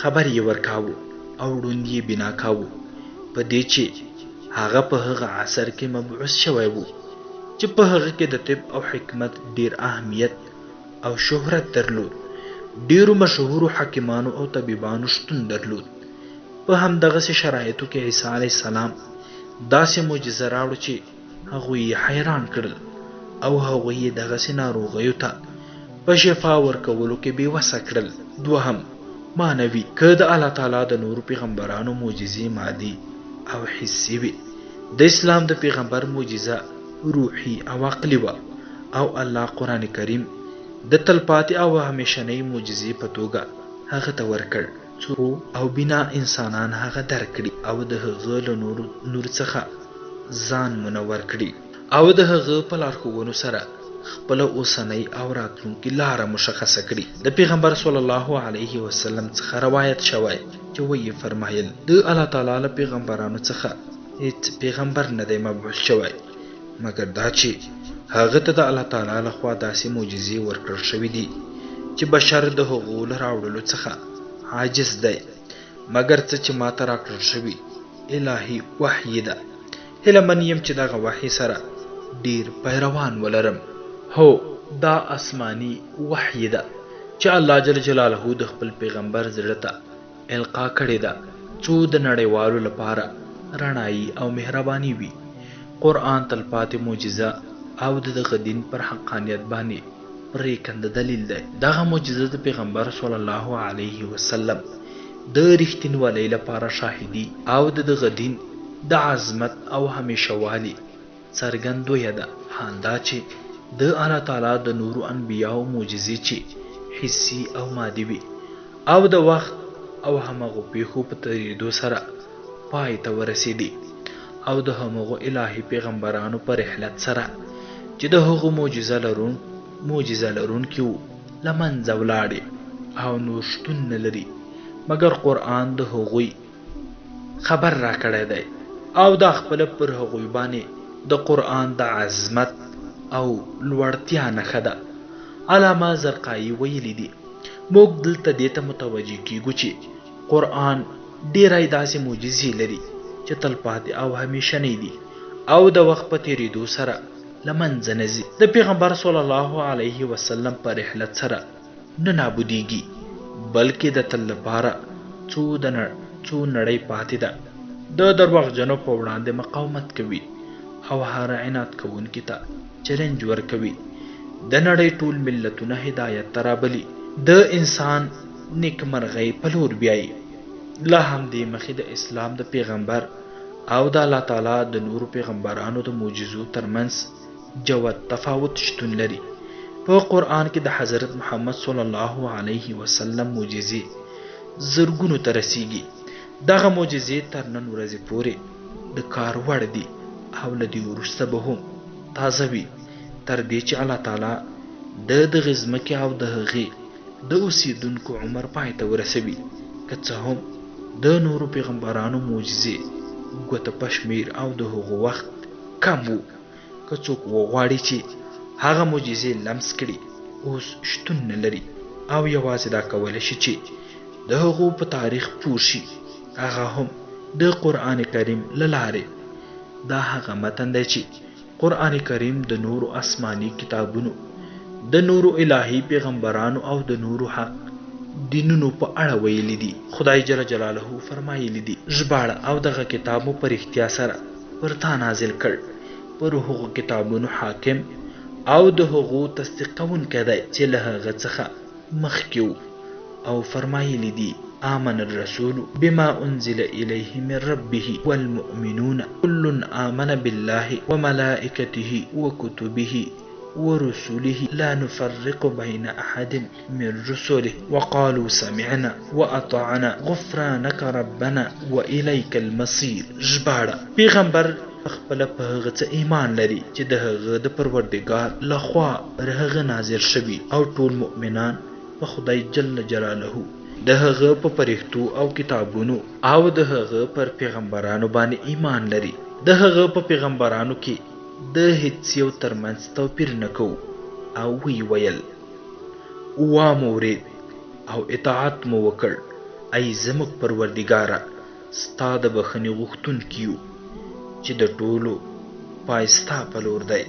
خبر یې ورکاوه او ړوند یې بنا کاوه، په دې چې هغه په هغه عصر کې مبعوث شوی و چې په هغه کې د طب او حکمت ډیر اهمیت او شهرت درلود. ډیرو مشهورو حکیمانو او طبیبانو شتون درلود. په همدغسې شرایطو کې عیسی علیه السلام داسې معجزه راوړه چې هغوی یې حیران کړل او هغوی یې دغسې ناروغیو ته په شفا ورکولو کې بې وسه کړل. دوهم، معنوي. که د الله تعالی د نورو پیغمبرانو معجزې مادي او حسي وي، د اسلام د پیغمبر معجزه روحي او عقلي وه او الله قرآن کریم د تلپاتې او همیشنۍ معجزې په توګه هغه ته ورکړ، څو او بنا انسانان هغه درکړي او د هغه له نور څخه ځان منور کړي او د هغه په لارښوونو سره خپله اوسنۍ او راتلونکې لاره مشخصه کړي. د پیغمبر صلی الله علیه وسلم څخه روایت شوی چې ویې فرمایل: د الله تعالی له پیغمبرانو څخه هیڅ پیغمبر نه دی مبعوث شوی مګر دا چې هغه ته د الله تعالی لخوا داسې معجزې ورکړل شوي دي چې بشر د هغو له راوړلو څخه عاجز دی، مګر څه چې ماته راکړل شوي الهي وحی ده. هیله من یم چې دغه وحی سره ډیر پیروان ولرم. هو، دا آسماني وحی ده چې الله جل جلاله د خپل پیغمبر زړه ته القا کړې ده، څو د نړیوالو لپاره رڼایي او مهرباني وي. قرآن تلپاتې معجزه او د دغه دین پر حقانیت باندې پرېکنده دلیل دی. دغه معجزه د پیغمبر صلی الله علیه وسلم د رښتینولۍ لپاره شاهدي او د دغه دین د عظمت او همیشهوالي څرګندویه ده. حال دا چې د الله تعالی د نورو انبیاو معجزې چې حسي او مادي وي او د وخت او همغو پیښو په تېرېدو سره پای ته ورسېدي او د همغو الهي پیغمبرانو په رحلت سره چې د هغو معجزه لرونکي وو له منځه ولاړې او نور شتون نه لري، مګر قرآن د هغوی خبر را کړی دی او دا خپله پر هغوی باندې د قرآن د عظمت او لوړتیا نښه ده. علامه زرقایي ویلي دي: موږ دلته دې ته متوجه کیږو چې قرآن ډیری داسې معجزې لري چې تلپاتې او همیشنۍ دي او د وخت په تېرېدو سره له منځه نه ځي. د پیغمبر صلی الله علیه وسلم په رحلت سره نه نابودیږي بلکې د تل لپاره څو نړۍ پاتې ده. د درواغجنو په وړاندې مقاومت کوي او هر عناد کوونکي ته چلنج ورکوي. د نړۍ ټول ملتونه هدایت ته رابلي، د انسان نیکمرغۍ په لور بیایي. لا هم دې مخې د اسلام د پیغمبر او د الله تعالی د نورو پیغمبرانو د معجزو ترمنځ جوت تفاوت شتون لري. په قرآن کې د حضرت محمد صلی الله علیه وسلم معجزې زرګونو ته رسیږي. دغه معجزې تر نن ورځې پورې د کار وړ دي او له دې وروسته به هم تازه وي، تر دې چې الله تعالی د دغې ځمکې او د هغې د اوسېدونکو عمر پای ته ورسوي. که څه هم د نورو پیغمبرانو معجزې ګوته په شمېر او د هغو وخت کم و، که څوک وغواړي چې هغه معجزې لمس کړي اوس شتون نه لري او یوازې دا کولی شي چې د هغو په تاریخ پوه شي، هغه هم د قرآن کریم له لارې. دا هغه متن دی چې قرآن کریم د نورو آسماني کتابونو، د نورو الهي پیغمبرانو او د نورو حق دینونو په اړه ویلي دي. خدای جل جلاله فرمایلی دي: ژباړه او دغه کتاب مو په رښتیا سره پر تا نازل کړ، پر هغو کتابونو حاکم او د هغو تصدیق کوونکی دی چې له هغه څخه مخکې وو. او فرمایلی دي: آمن الرسول بما انزل الیه من ربه والمؤمنون كل آمن بالله وملائکته وكتبه ورسله لا نفرق بين أحد من رسله وقالوا سمعنا وأطعنا غفرانك ربنا وإليك المصير. ژباړه: پیغمبر خپل په هغه څه ایمان لري چې د هغه د پروردګار لخوا پر هغه نازل شوي، او ټول مؤمنان په خدای جل جلاله د هغه په فرښتو او کتابونو او د هغه پر پیغمبرانو باندې ایمان لري. د هغه په پیغمبرانو کې د هیڅ یو ترمنځ توپیر نه کوو. او وی ویل: وامورید او اطاعت مو وکړ، ای زموږ پروردګاره، ستا د بخښنې غوښتونکي یو چې د ټولو پایستا په لور دی.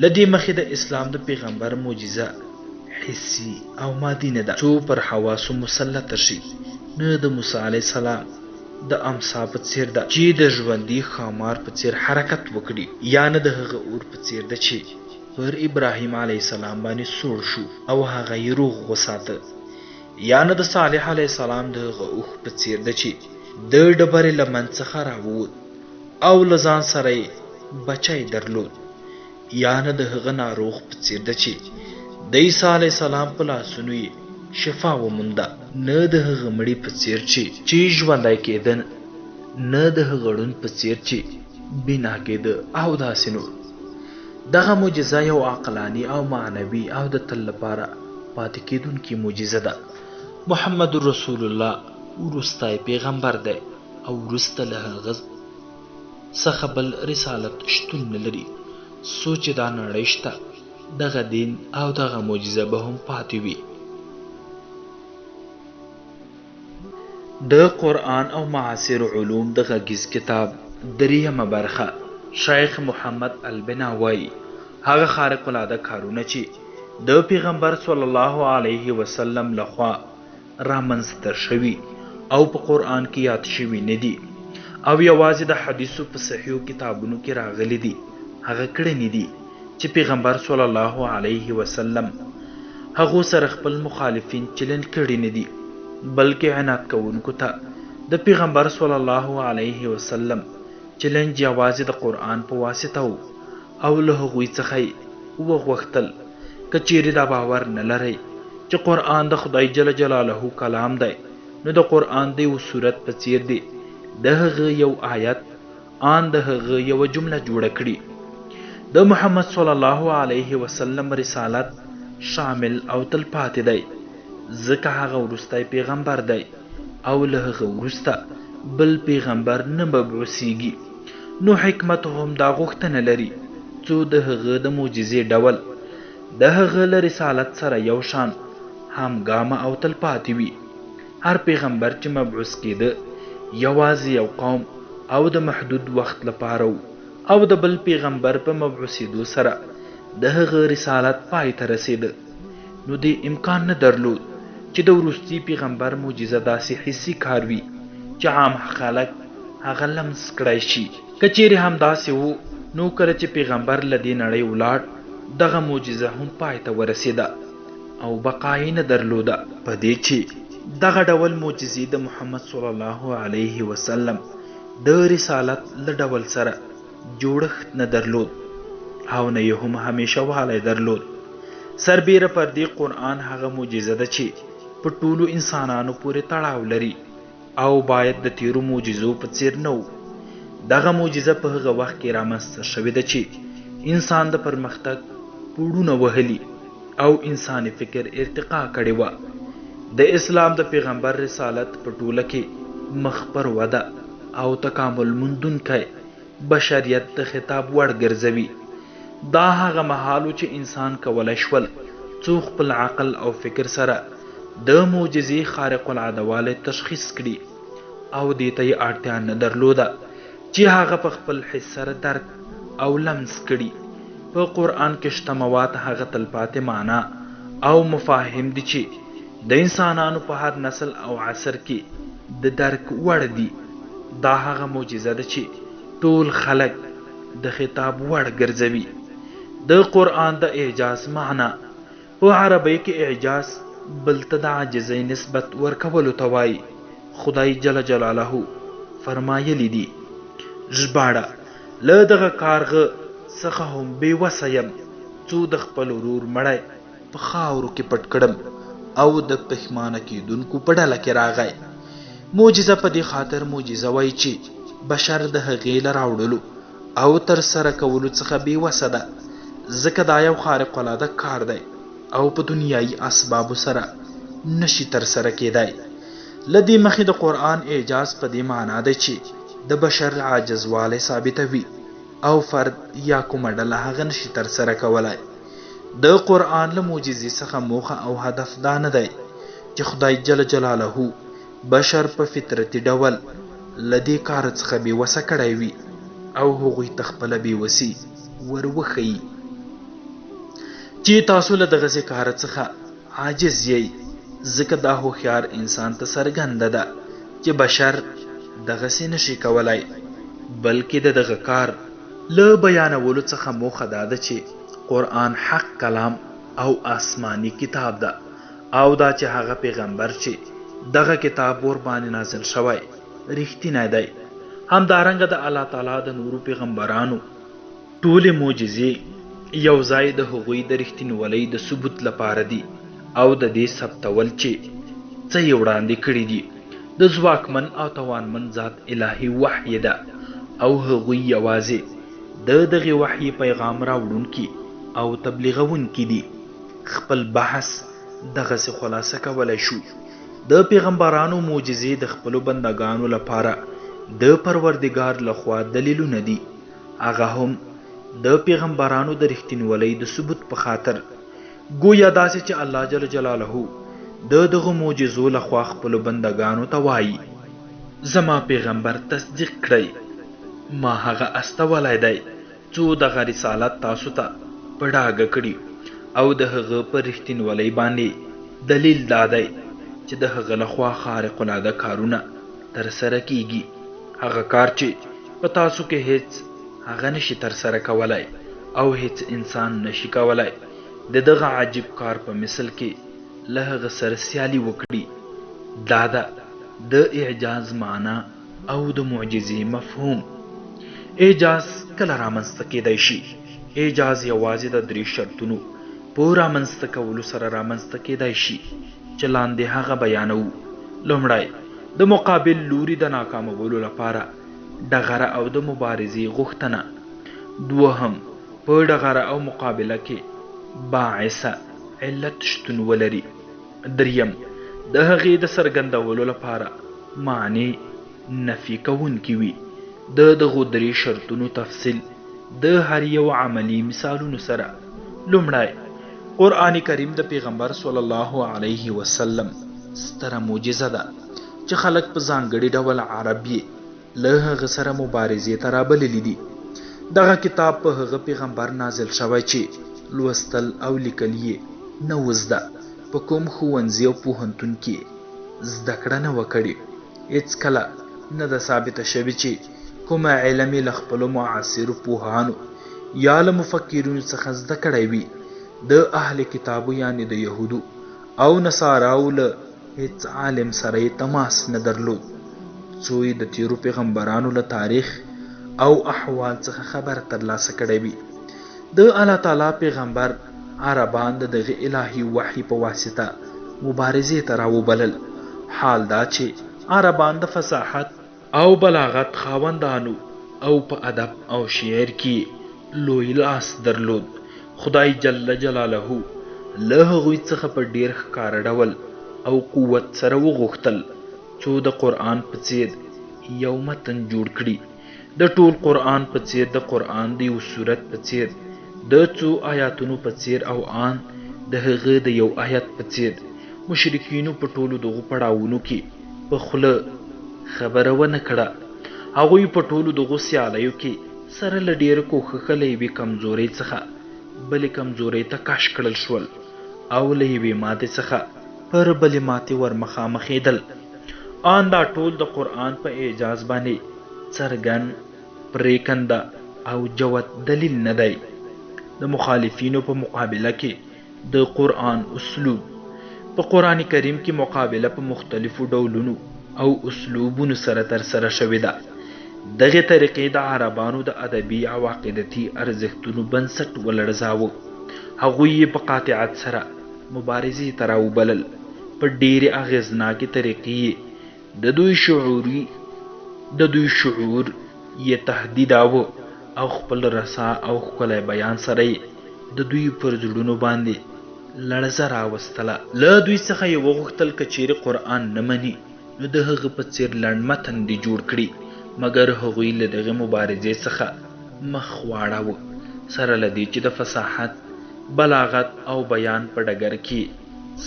له دې مخې د اسلام د پیغمبر معجزه حسي او مادي نه ده، څو پر حواسو مسلطه شي. نه د موسی علیه السلام د امسا په څیر ده چې د ژوندي ښامار په څیر حرکت وکړي، یا نه د هغه اور په څیر ده چې پر ابراهیم علیه السلام باندې سوړ شو او هغه یې روغ وساته، یا نه د صالح علیه السلام د هغه اوښ په څیر ده چې د ډبرې له منځ څخه راووت او له ځان سره یې بچی درلود، یا نه د هغه ناروغ په څیر ده چې د عیسی علیه السلام په لاسونو یې شفا ومونده، نه د هغه مړي په څیر چې ژوندی کېده، نه د هغه ړوند په څیر چې بینا کېده، او داسې نور. دغه معجزه یو عقلاني او معنوي او د تل لپاره پاتې کېدونکې معجزه ده. محمد رسول الله وروستی پیغمبر دی او وروسته له هغه څخه بل رسالت شتون نه لري. سوچ دا نړۍ شته، دغه دین او دغه معجزه به هم پاتې وي. د قرآن او معاصر علوم د غږیز کتاب دریمه برخه شیخ محمد البنا وایي: هغه خارق العاده کارونه چې د پیغمبر صلی الله علیه وسلم لخوا رامنځته شوي او په قرآن کې یاد شوي نه دي او یوازې د حدیثو په صحیحو کتابونو کې راغلي دي، هغه کړنې دي چې پیغمبر صلی الله علیه وسلم هغو سره خپل مخالفین چلن کړي نه دي، بلکې عنایت کوونکو ته د پیغمبر صلی الله علیه وسلم چلنج یوازې د قرآن په واسطه و او له هغوی څخه یې وغوښتل که چیرې دا باور نه لرئ چې قرآن د خدای جل جلاله کلام دی، نو د قرآن د یو سورت په څیر دی، د هغه یو آیت آن د هغه یوه جمله جوړه کړي. د محمد صلی الله علیه وسلم رسالت شامل او تلپاتې دی، ځکه هغه وروستی پیغمبر دی او له هغه وروسته بل پیغمبر نه مبعوثیږي. نو حکمت هم دا غوښتنه لري څو د هغه د معجزې ډول د هغه له رسالت سره یو شان همګامه او تلپاتې وي. هر پیغمبر چې مبعوث کېده یوازې یو قوم او د محدود وخت لپاره و، او د بل پیغمبر په مبعوثېدو سره د هغه رسالت پای ته رسېده. نو دې امکان نه درلود چې د وروستي پیغمبر معجزه داسې حسي کار وي چې عام خلک هغه لمس کړی شي. که چیرې هم داسې و، نو کله چې پیغمبر له دې نړۍ ولاړ دغه معجزه هم پای ته ورسېده او بقا یې نه درلوده. په دې چې دغه ډول معجزې د محمد صلی الله علیه وسلم د رسالت له ډول سره جوړښت نه درلود او نه یې هم همیشه والی درلود. سربیره پر دې قرآن هغه معجزه ده چې په ټولو انسانانو پورې تړاو لري او باید د تیرو معجزو په څیر نه و. دغه معجزه په هغه وخت کې رامنځته شوې ده چې انسان د پرمختګ پوړونه وهلي او انساني فکر ارتقا کړې وه. د اسلام د پیغمبر رسالت په ټوله کې مخ پر وده او تکامل موندونکی بشریت د خطاب وړ ګرځوي. دا هغه مهال چې انسان کولی شول څو خپل عقل او فکر سره د معجزې خارق العاده والی تشخیص کړي او دې ته یې اړتیا نه درلوده چې هغه په خپل حس سره درک او لمس کړي. په قرآن کې شته مواد هغه تلپاتې معنا او مفاهیم دي چې د انسانانو په هر نسل او عصر کې د درک وړ دي. دا هغه معجزه ده چې ټول خلق د خطاب وړ ګرځوي. د قرآن د اعجاز معنا په عربی کې اعجاز بل ته د عاجزۍ نسبت ورکولو ته وایي. خدای جل جلاله فرمایلی دي ژباړه له دغه کارغه څخه هم بې وسه یم څو د خپل ورور مړی په خاورو کې پټ کړم او د پښیمانه کېدونکو په ډله کې راغی. معجزه په دې خاطر معجزه وایي چې بشر د هغې له راوړلو او تر سره کولو څخه بې وسه ده، ځکه دا یو خارق العاده کار دی او په دنیایي اسبابو سره نشي تر سره کېدی. له دې مخې د قرآن اعجاز په دې معنا دی چې د بشر عاجزوالی ثابتوي او فرد یا کومه ډله هغه نشي تر سره کولی. د قرآن له معجزې څخه موخه او هدف دا نه دی چې خدای جل جلاله بشر په فطرتي ډول له دې کار څخه بې وسه کړی وي او هغوی ته خپله بېوسي ور وښیي چې تاسو له دغسې کار څخه عاجز یئ، ځکه دا هوښیار انسان ته څرګنده ده چې بشر دغسې نشي کولی، بلکې د دغه کار له بیانولو څخه موخه دا ده چې قرآن حق کلام او آسمانی کتاب ده او دا چې هغه پیغمبر چې دغه کتاب ور باندې نازل شوی رښتینی دی. همدارنګه د الله تعالی د نورو پیغمبرانو ټولې معجزې یو ځای د هغوی د رښتینولۍ د ثبوت لپاره دي او د دې ثبتول چې څه یې وړاندې کړي دي د ځواکمن او توانمن ذات الهي وحی ده او هغوی یوازې د دغې وحی پیغام راوړونکي او تبلیغونکي دي. خپل بحث دغسې خلاصه کولی شو. د پیغمبرانو معجزې د خپلو بندگانو لپاره د پروردګار لخوا دلیلونه دي، هغه هم د پیغمبرانو د رښتینولۍ د ثبوت په خاطر. گویا داسې چې الله جل جلاله د دغه معجزو لخوا خپلو بندگانو ته وایي زما پیغمبر تصدیق کړئ، ما هغه استولی دی څو دغه رسالت تاسو ته په ډاګه کړي او د هغه په رښتینولۍ باندې دلیل دا دی چې د هغه لخوا خارق العاده کارونه تر سره کیږي، هغه کار چې په تاسو کې هیڅ هغه نشي تر سره کولی او هیڅ انسان نشي کولی د دغه عجیب کار په مثل کې له هغه سره سیالي وکړي. دا ده د اعجاز معنا او د معجزې مفهوم. اعجاز کله رامنځته کیدی شي؟ اعجاز یوازې د 3 شرطونو په رامنځته کولو سره رامنځته کیدی شي چې لاندې هغه بیانوو. لومړی، د مقابل لوري د ناکامولو لپاره ډغره او د مبارزې غوښتنه. دوهم، په ډغره او مقابله کې باعثه علت شتون ولري. دریم، د هغې د څرګندولو لپاره معنی نفي کوونکي وي. د دغو 3 شرطونو تفصیل د هر یو عملی مثالونو سره. لومړی، قرآن کریم د پیغمبر صلی الله علیه وسلم ستره معجزه ده چې خلق په ځانګړي ډول عربي له هغه سره مبارزې ته رابللي دي. دغه کتاب په هغه پیغمبر نازل شوی چې لوستل او لیکل یې نه و زده، په کوم ښوونځي او پوهنتون کې زده کړه نه وه کړې. هېڅکله نه ده ثابته شوې چې کومه علم یې له خپلو معاصرو پوهانو یا له مفکرینو څخه زده کړی وي. د اهل کتابو یعنې د یهودو او نصاراو له هیڅ عالم سره یې تماس نه درلود څو یې د تیرو پیغمبرانو له تاریخ او احوال څخه خبر ترلاسه کړی وي. د الله تعالی پیغمبر عربان د دغه الهي وحي په واسطه مبارزې ته راوبلل. حال دا چې عربان د فصاحت او بلاغت خاوندانو او په ادب او شعر کې لوی لاس درلود. خدای جل جلاله له هغوی څخه په ډیر ښکاره ډول او قوت سره وغوښتل څو د قرآن په څیر یو متن جوړ کړي. د ټول قرآن په څیر د قرآن د یو سورت په څیر د څو آیاتونو په څیر او آن د هغه د یو آیت په څیر مشرکینو په ټولو دغو پړاوونو کې په خوله خبره ونه کړه. هغوی په ټولو دغو سیالیو کې سره له ډېره کوښښه له یوې کمزورۍ څخه بلې کمزورۍ ته کش کړل شول او له یوې ماتې څخه پر بلې ماتې ور مخامخېدل. آن دا ټول د قرآن په اعجاز باندې څرګند پرېکنده او جوت دلیل نه دی. د مخالفینو په مقابله کې د قرآن اسلوب په قرآن کریم کې مقابله په مختلفو ډولونو او اسلوبونو سره ترسره شوې ده. دغه طریقې د عربانو د ادبي او عقیدتي ارزښتونو بنسټ ولړزاوه. هغوی یې په قاطعیت سره مبارزې ته راوبلل. په ډېرې اغېزناکې طریقې د دوی شعور یې تهدیداوه او خپل رسا او ښکلی بیان سره یې د دوی پر زړونو باندې لړزه راوستله. له دوی څخه یې وغوښتل که چیرې قرآن نه مني نو د هغه په څیر لنډ متن دې جوړ کړي. مګر هغوی له دغې مبارزې څخه مخ واړاوه سره له دې چې د فصاحت بلاغت او بیان په ډګر کې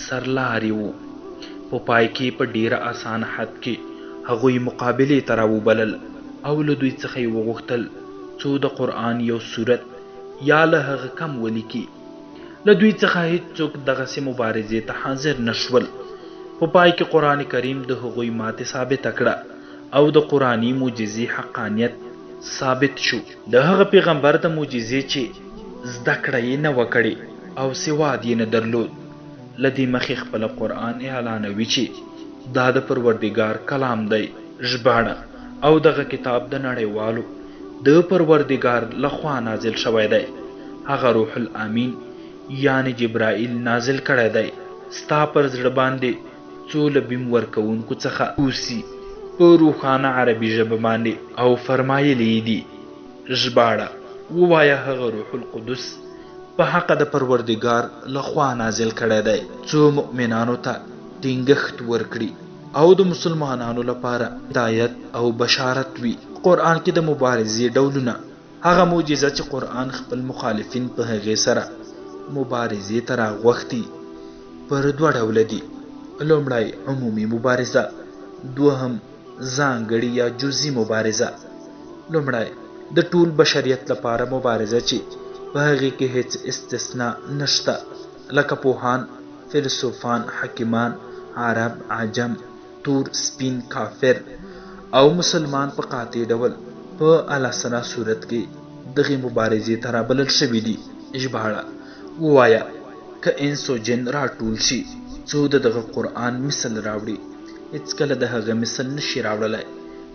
سرلاري وو. په پای کې په ډیره اسانه حد کې هغوی مقابلې ته راوبلل او له دوی څخه یې وغوښتل څو د قرآن یو سورت یا له هغه کم ولیکي. له دوی څخه هیڅوک دغسې مبارزې ته حاضر نشول. په پای کې قرآن کریم د هغوی ماتې ثابته کړه او د قرآني معجزې حقانیت ثابت شو. د هغه پیغمبر د معجزې چې زده کړه یې نه وه کړې او سواد یې نه درلود له دې مخې خپله قرآن اعلانوي چې دا د پروردګار کلام دی ژباړه او دغه کتاب د نړیوالو د پروردګار لخوا نازل شوی دی. هغه روح الامین یعنی جبرائیل نازل کړی دی. ستا پر زړه باندې څو له بیم ورکوونکو څخه اوسي په روښانه عربي ژبه باندې او فرمایلی دي ژباړه ووایه هغه روح القدس په حق د پروردګار لخوا نازل کړی دی څو مؤمنانو ته ټینګښت ورکړي او د مسلمانانو لپاره هدایت او بشارت وي. قرآن کې د مبارزې ډولونه هغه معجزه چې قرآن خپل مخالفین په هغې سره مبارزې ته راغوښتي پر دوه ډوله دي. لومړی عمومي مبارزه، دوهم ځانګړې یا جزئي مبارزه. لومړی د ټول بشریت لپاره مبارزه چې په هغې کې هیڅ استثناء نشته، لکه پوهان، فیلسوفان، حکیمان، عرب، عجم، تور، سپین، کافر او مسلمان په قاطع ډول په الاسنه صورت کې دغې مبارزې ته رابلل شوي دي. ژباړه ووایه که انس و جن راټول شي څو د دغه قرآن مثل راوړي هېڅکله د هغه مثل نشي راوړلی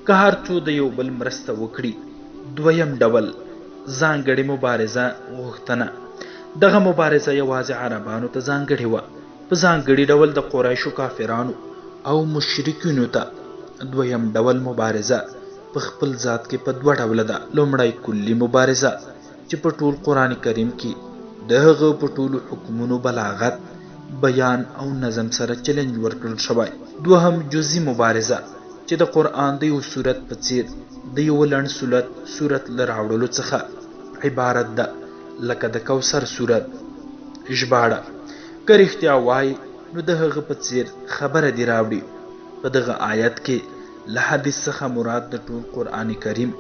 که هر څو د یو بل مرسته وکړي. دویم ډول ځانګړې مبارزه غوښتنه. دغه مبارزه یوازې عربانو ته ځانګړې وه، په ځانګړي ډول د قریشو کافرانو او مشرکینو ته. دویم ډول مبارزه په خپل ذات کې په دوه ډوله ده. لومړی کلي مبارزه چې په ټول قرآن کریم کې د هغه په ټولو حکمونو بلاغت، بیان او نظم سره چلنج ورکړل شوی. دوهم جزئي مبارزه چې د قرآن د یو سورت په څیر د یو لنډ سورت له راوړلو څخه عبارت ده، لکه د کوثر سورت. ژباړه که رښتیا وایي نو د هغه په څیر خبره دې راوړي. په دغه آیت کې له حدیث څخه مراد د ټول قرآن کریم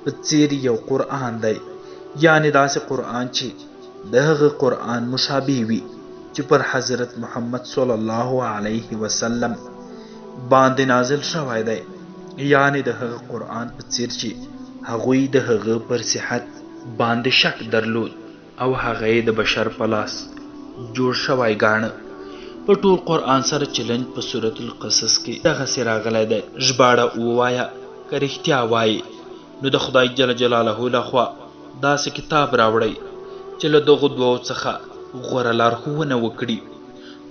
په څیر یو قرآن دی، یعنی داسې قرآن چې د هغه قرآن مشابه وي چې پر حضرت محمد صلی الله علیه وسلم باندې نازل شوی دی، یعنی د هغه قرآن په څیر چې هغوی د هغه پر صحت باندې شک درلود او هغه یې د بشر په لاس جوړ شوی ګاڼه. په ټول قرآن سره چلنج په سورة القصص کې دغسې راغلی دی. ژباړه ووایه که رښتیا وایي نو د خدای جل جلاله لخوا داسې کتاب راوړئ چې له دغو دوو څخه غوره لارښوونه وکړي،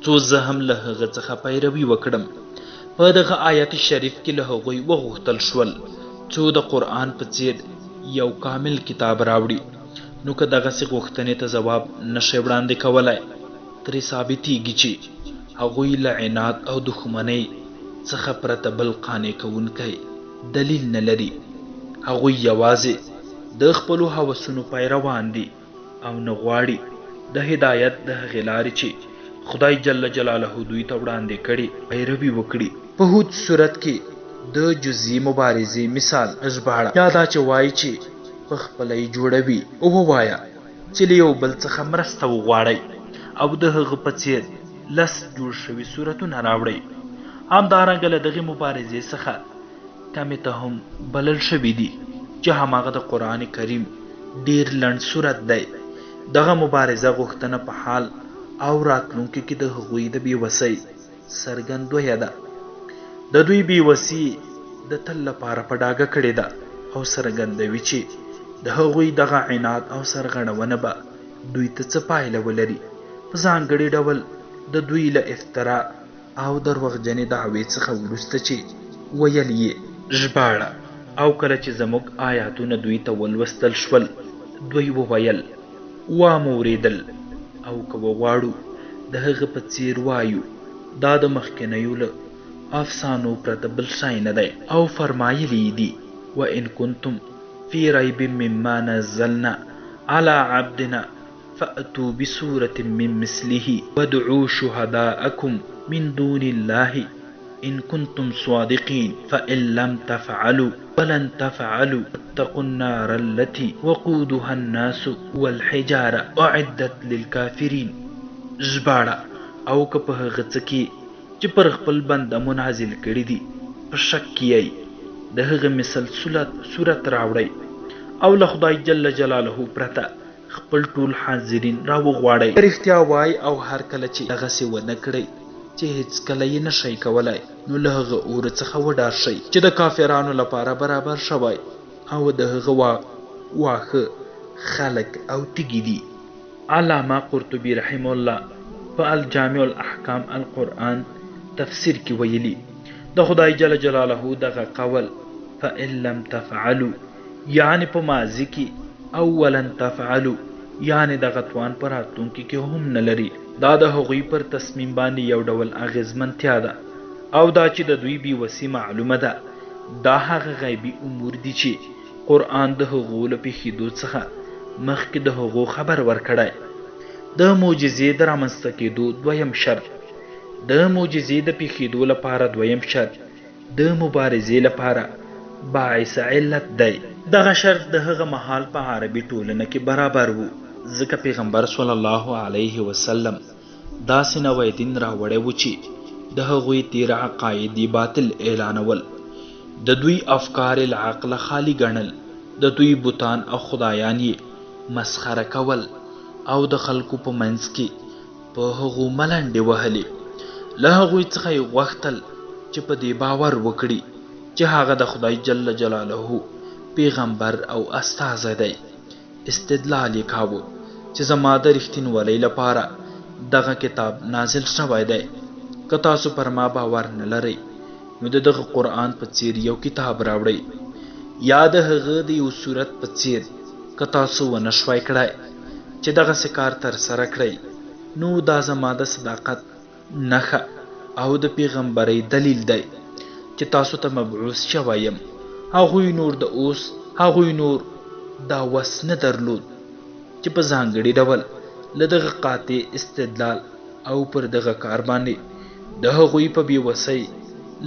څو زه هم له هغه څخه پیروي وکړم. په دغه آیت شریف کې له هغوی وغوښتل شول څو د قرآن په څیر یو کامل کتاب راوړي. نو که دغسې غوښتنې ته ځواب نشي وړاندې کولی، ترې ثابتېږي چې هغوی له عناد او دښمنۍ څخه پرته بل قانع کوونکی دلیل نه لري. هغوی یوازې د خپلو هوسونو پیروان دي او نه غواړي د هدایت د هغې لارې چې خدای جل جلاله دوی ته وړاندې کړي پیروي وکړي. په هود صورت کې د جزئي مبارزې مثال ژباړه یا دا چې وایي چې په خپله یې جوړوي او ووایه چې له یو بل څخه مرسته وغواړئ او د هغه په څیر لس جوړ شوي صورتونه راوړئ. همدارنګه له دغې مبارزې څخه کمې ته هم بلل شوي دي چې هماغه د قرآن کریم ډیر لنډ صورت دی. دغه مبارزه غوښتنه په حال او راتلونکي کې د هغوی د بېوسۍ څرګندویه ده. د دوی بېوسي د تل لپاره په ډاګه کړې ده او څرګندوي چې د هغوی دغه عناد او سرغړونه به دوی ته څه پایله ولري. په ځانګړي ډول د دوی له افترا او دروغجنې دعوې څخه وروسته چې ویل یې ژباړه او کله چې زموږ آیاتونه دوی ته ولوستل شول، دوی وویل وا مو اورېدل او که وغواړو د هغه په څیر وایو دا د مخکینیو له افسانو پرته بل شی نه دی. او فرمایلی دي وان کنتم فی ریب مما نزلنا علی عبدنا فأتوا بسورة من مثله وادعوا شهداءكم من دون الله إن كنتم صادقين فإن لم تفعلوا ولن تفعلوا اتقوا النار التي وقودها الناس والحجارة أعدت للكافرين. ژباړه او که په هغه څه کې چې پر خپل بنده منازل کړي دي په شک کې د هغه مثل صورت راوړئ او له خدای جل جلاله پرته خپل ټول حاضرین راوغواړئ. رښتیا وای او هر کله چې دغسې ونه کړئ چې هیڅکله یې نشئ کولی، نو له هغه اور څخه وډار شئ چې د کافرانو لپاره برابر شوی او د هغه واښه خلک او تیږې دي. علامه قرطبي رحم الله په الجامع الاحکام القرآن تفسیر کې ویلي د خدای جل جلاله دغه قول فإن لم تفعلوا یعنی په ماضي کې او ولن تفعلوا یعنی دغه توان په راتلونکي کې هم نه لري. دا د هغوی پر تصمیم باندې یو ډول اغیزمنتیا ده او دا چې د دوی بېوسي معلومه ده. دا هغه غیبي امور دي چې قرآن د هغو له پېښېدو څخه مخکې د هغو خبر ورکړی. د معجزې د رامنځته کېدو دویم شرط، د معجزې د پېښېدو لپاره دویم شرط د مبارزې لپاره باعث علت دی. دغه شرط د هغه مهال په عربي ټولنه کې برابر و، ځکه پیغمبر صلی الله علیه وسلم داسې نوی دین راوړی و چې د هغوی تیر عقاید باطل اعلانول، د دوی افکار العقل خالی ګڼل، د دوی بوتان او خدایان یې مسخره کول او د خلکو په منځ کې په هغو ملنډې وهلې. له هغوی څخه یې غوښتل چې په دې باور وکړي چې هغه د خدای جل جلاله پیغمبر او استازی دی. استدلال یې کاوه چې زما د رښتینولۍ لپاره دغه کتاب نازل شوی دی. که تاسو پر ما باور نه لرئ نو د دغه قرآن په څیر یو کتاب راوړئ یا د هغه د یو صورت په څیر که تاسو ونه شوی کړئ چې دغسې کار ترسره کړئ نو دا زما د صداقت نښه او د پیغمبرۍ دلیل دی چې تاسو ته مبعوث شوی یم. هغوی نور دا وس نه درلود چې په ځانګړي ډول له دغه قاطع استدلال او پر دغه کار باندې د هغوی په بېوسۍ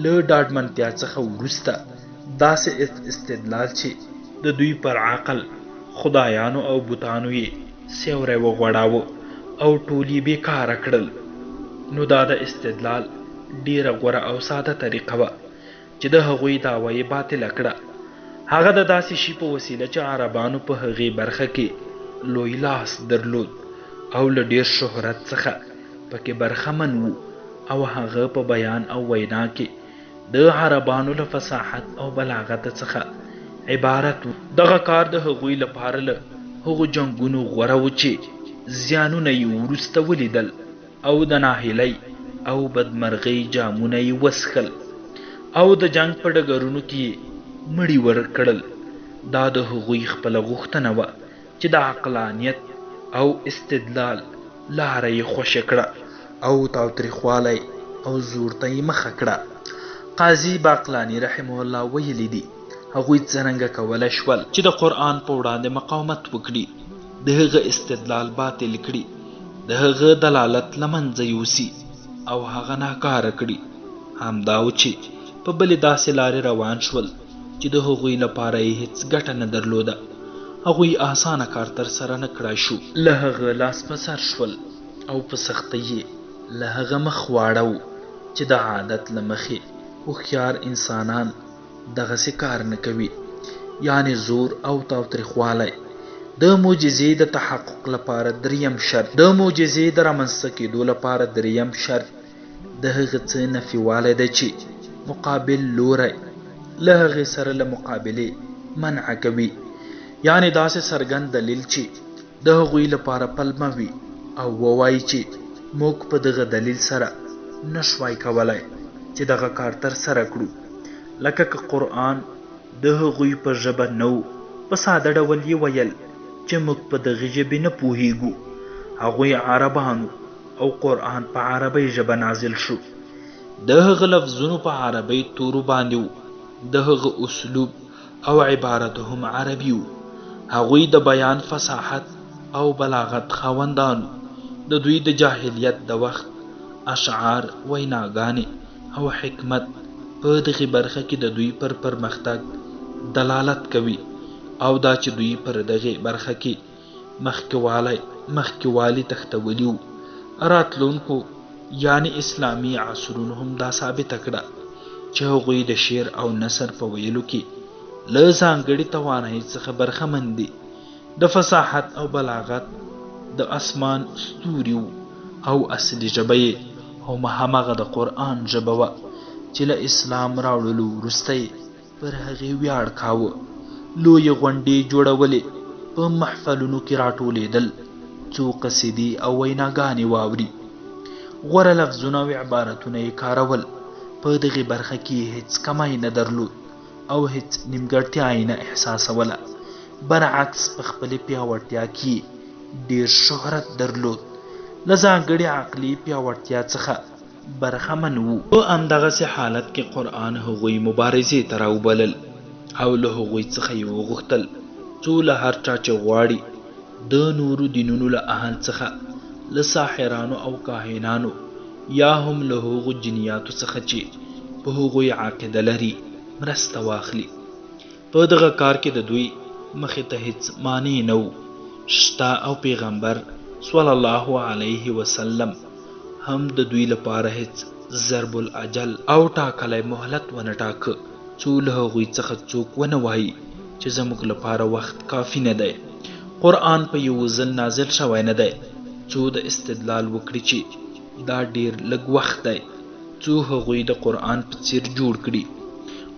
له ډاډمنتیا څخه وروسته داسې استدلال چې د دوی پر عقل، خدایانو او بوتانو یې سیوری وغوړاوه او ټول یې بېکاره کړل. نو دا د استدلال ډیره غوره او ساده طریقه وه چې د هغوی دعوه یې باطله کړه. هغه د داسې شي په وسیله چې عربانو په هغې برخه کې لوی لاس درلود او له ډیر شهرت څخه پکې برخمن وو او هغه په بیان او وینا کې د عربانو له فصاحت او بلاغت څخه عبارت وو. دغه کار د هغوی لپاره له هغو جنګونو غوره و چې زیانونه یې وروسته ولیدل او د ناهیلۍ او بدمرغۍ جامونه یې وڅښل او د جنگ په ډګرونو کې یې مړي ورکړل. دا د هغوی خپله غوښتنه وه چې د عقلانیت او استدلال لاره یې خوښه کړه او تاوتریخوالی او زور ته یې مخه کړه. قاضي باقلاني رحمه الله ویلي دي هغوی څرنګه کولی شول چې د قرآن په وړاندې مقاومت وکړي، د هغه استدلال باطل کړي، د هغه دلالت له منځه یوسي او هغه ناکاره کړي. همدا و چې په بلې داسې لارې روان شول چې د هغوی لپاره یې هیڅ ګټه نه درلوده. هغوی اسانه کار تر سره نه کړای شو، له هغه لاس په سر شول او په سختۍ یې له هغه مخ واړو چې د عادت له مخې هوښیار انسانان دغسې کار نه کوي، یعنی زور او تاوتریخوالی. د معجزې د تحقق لپاره دریم شرط، د معجزې د رامنځته کېدو لپاره دریم شرط د هغه څه نفیوالی دی چې مقابل لوری له هغې سره له مقابلې منع کوي، یعنی داسې څرګند دلیل چې د هغوی لپاره پلمه وي او ووایي چې موږ په دغه دلیل سره نشوای کولی چې دغه کار تر سره کړو. لکه که قرآن د هغوی په ژبه نه و، په ساده ډول یې ویل چې موږ په دغې ژبې نه پوهیږو. هغوی عربانو او قرآن په عربۍ ژبه نازل شو، د هغه لفظونو په عربۍ تورو باندې و، د هغه اسلوب او عبارت هم عربي و. هغوی د بیان فصاحت او بلاغت خاوندانو، د دوی د جاهلیت د وخت اشعار، ویناګانې او حکمت په دغې برخه کې د دوی پر پرمختګ دلالت کوي او دا چې دوی پر دغې برخه کې مخکېوالی تښتولي وو. راتلونکو یعنی اسلامي عصرونو هم دا ثابته کړه چې هغوی د شعر او نثر په ویلو کې له ځانګړې توانایۍ څخه برخمن دي. د فصاحت او بلاغت د اسمان ستوري وو او اصلي ژبه یې همغه د قرآن ژبه وه چې له اسلام راوړلو وروسته یې پر هغې ویاړ کاوه. لویې غونډې جوړولې، په محفلونو کې راټولېدل، څو قصیدې او ویناګانې واوري، غوره لفظونه او عبارتونه یې کارول. په دغې برخه کې هیڅ کمی نه درلود او هیڅ نیمګړتیا یې نه احساسوله. برعکس په خپلې پیاوړتیا کې ډېر شهرت درلود، له ځانګړې عقلي پیاوړتیا څخه برخمن وو. په همدغسې حالت کې قرآن هغوی مبارزې ته راوبلل او له هغوی څخه یې وغوښتل څو له هر چا چې غواړي د نورو دینونو له اهل څخه، له ساحرانو او کاهنانو یا هم له هغو جنیاتو څخه چې په هغوی عقیده لري مرسته واخلي. په دغه کار کې د دوی مخې ته هیڅ مانع نه و شته او پیغمبر صلی الله علیه وسلم هم د دوی لپاره هیڅ ضرب الاجل او ټاکلی مهلت ونه ټاکه څو له هغوی څخه څوک ونه وایي چې زموږ لپاره وخت کافي نه دی. قرآن په یو ځل نازل شوی نه دی څو د استدلال وکړي چې دا ډیر لږ وخت دی څو هغوی د قرآن په څیر جوړ کړي.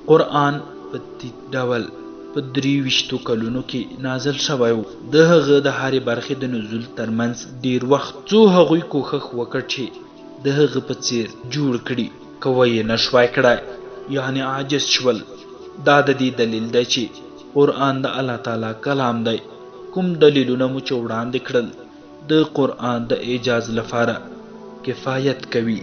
قرآن په تیت ډول په 23 کلونو کې نازل شوی و. د هغه د هرې برخې د نزول ترمنځ ډیر وخت څو هغوی کوښښ وکړ چې د هغه په څیر جوړ کړي، کوه یې نشوای کړای، یعنی عاجز شول. دا د دې دلیل دی چې قرآن د الله تعالی کلام دی. کوم دلیلونه مو چې وړاندې کړل د قرآن د اعجاز لپاره کفایت کوي.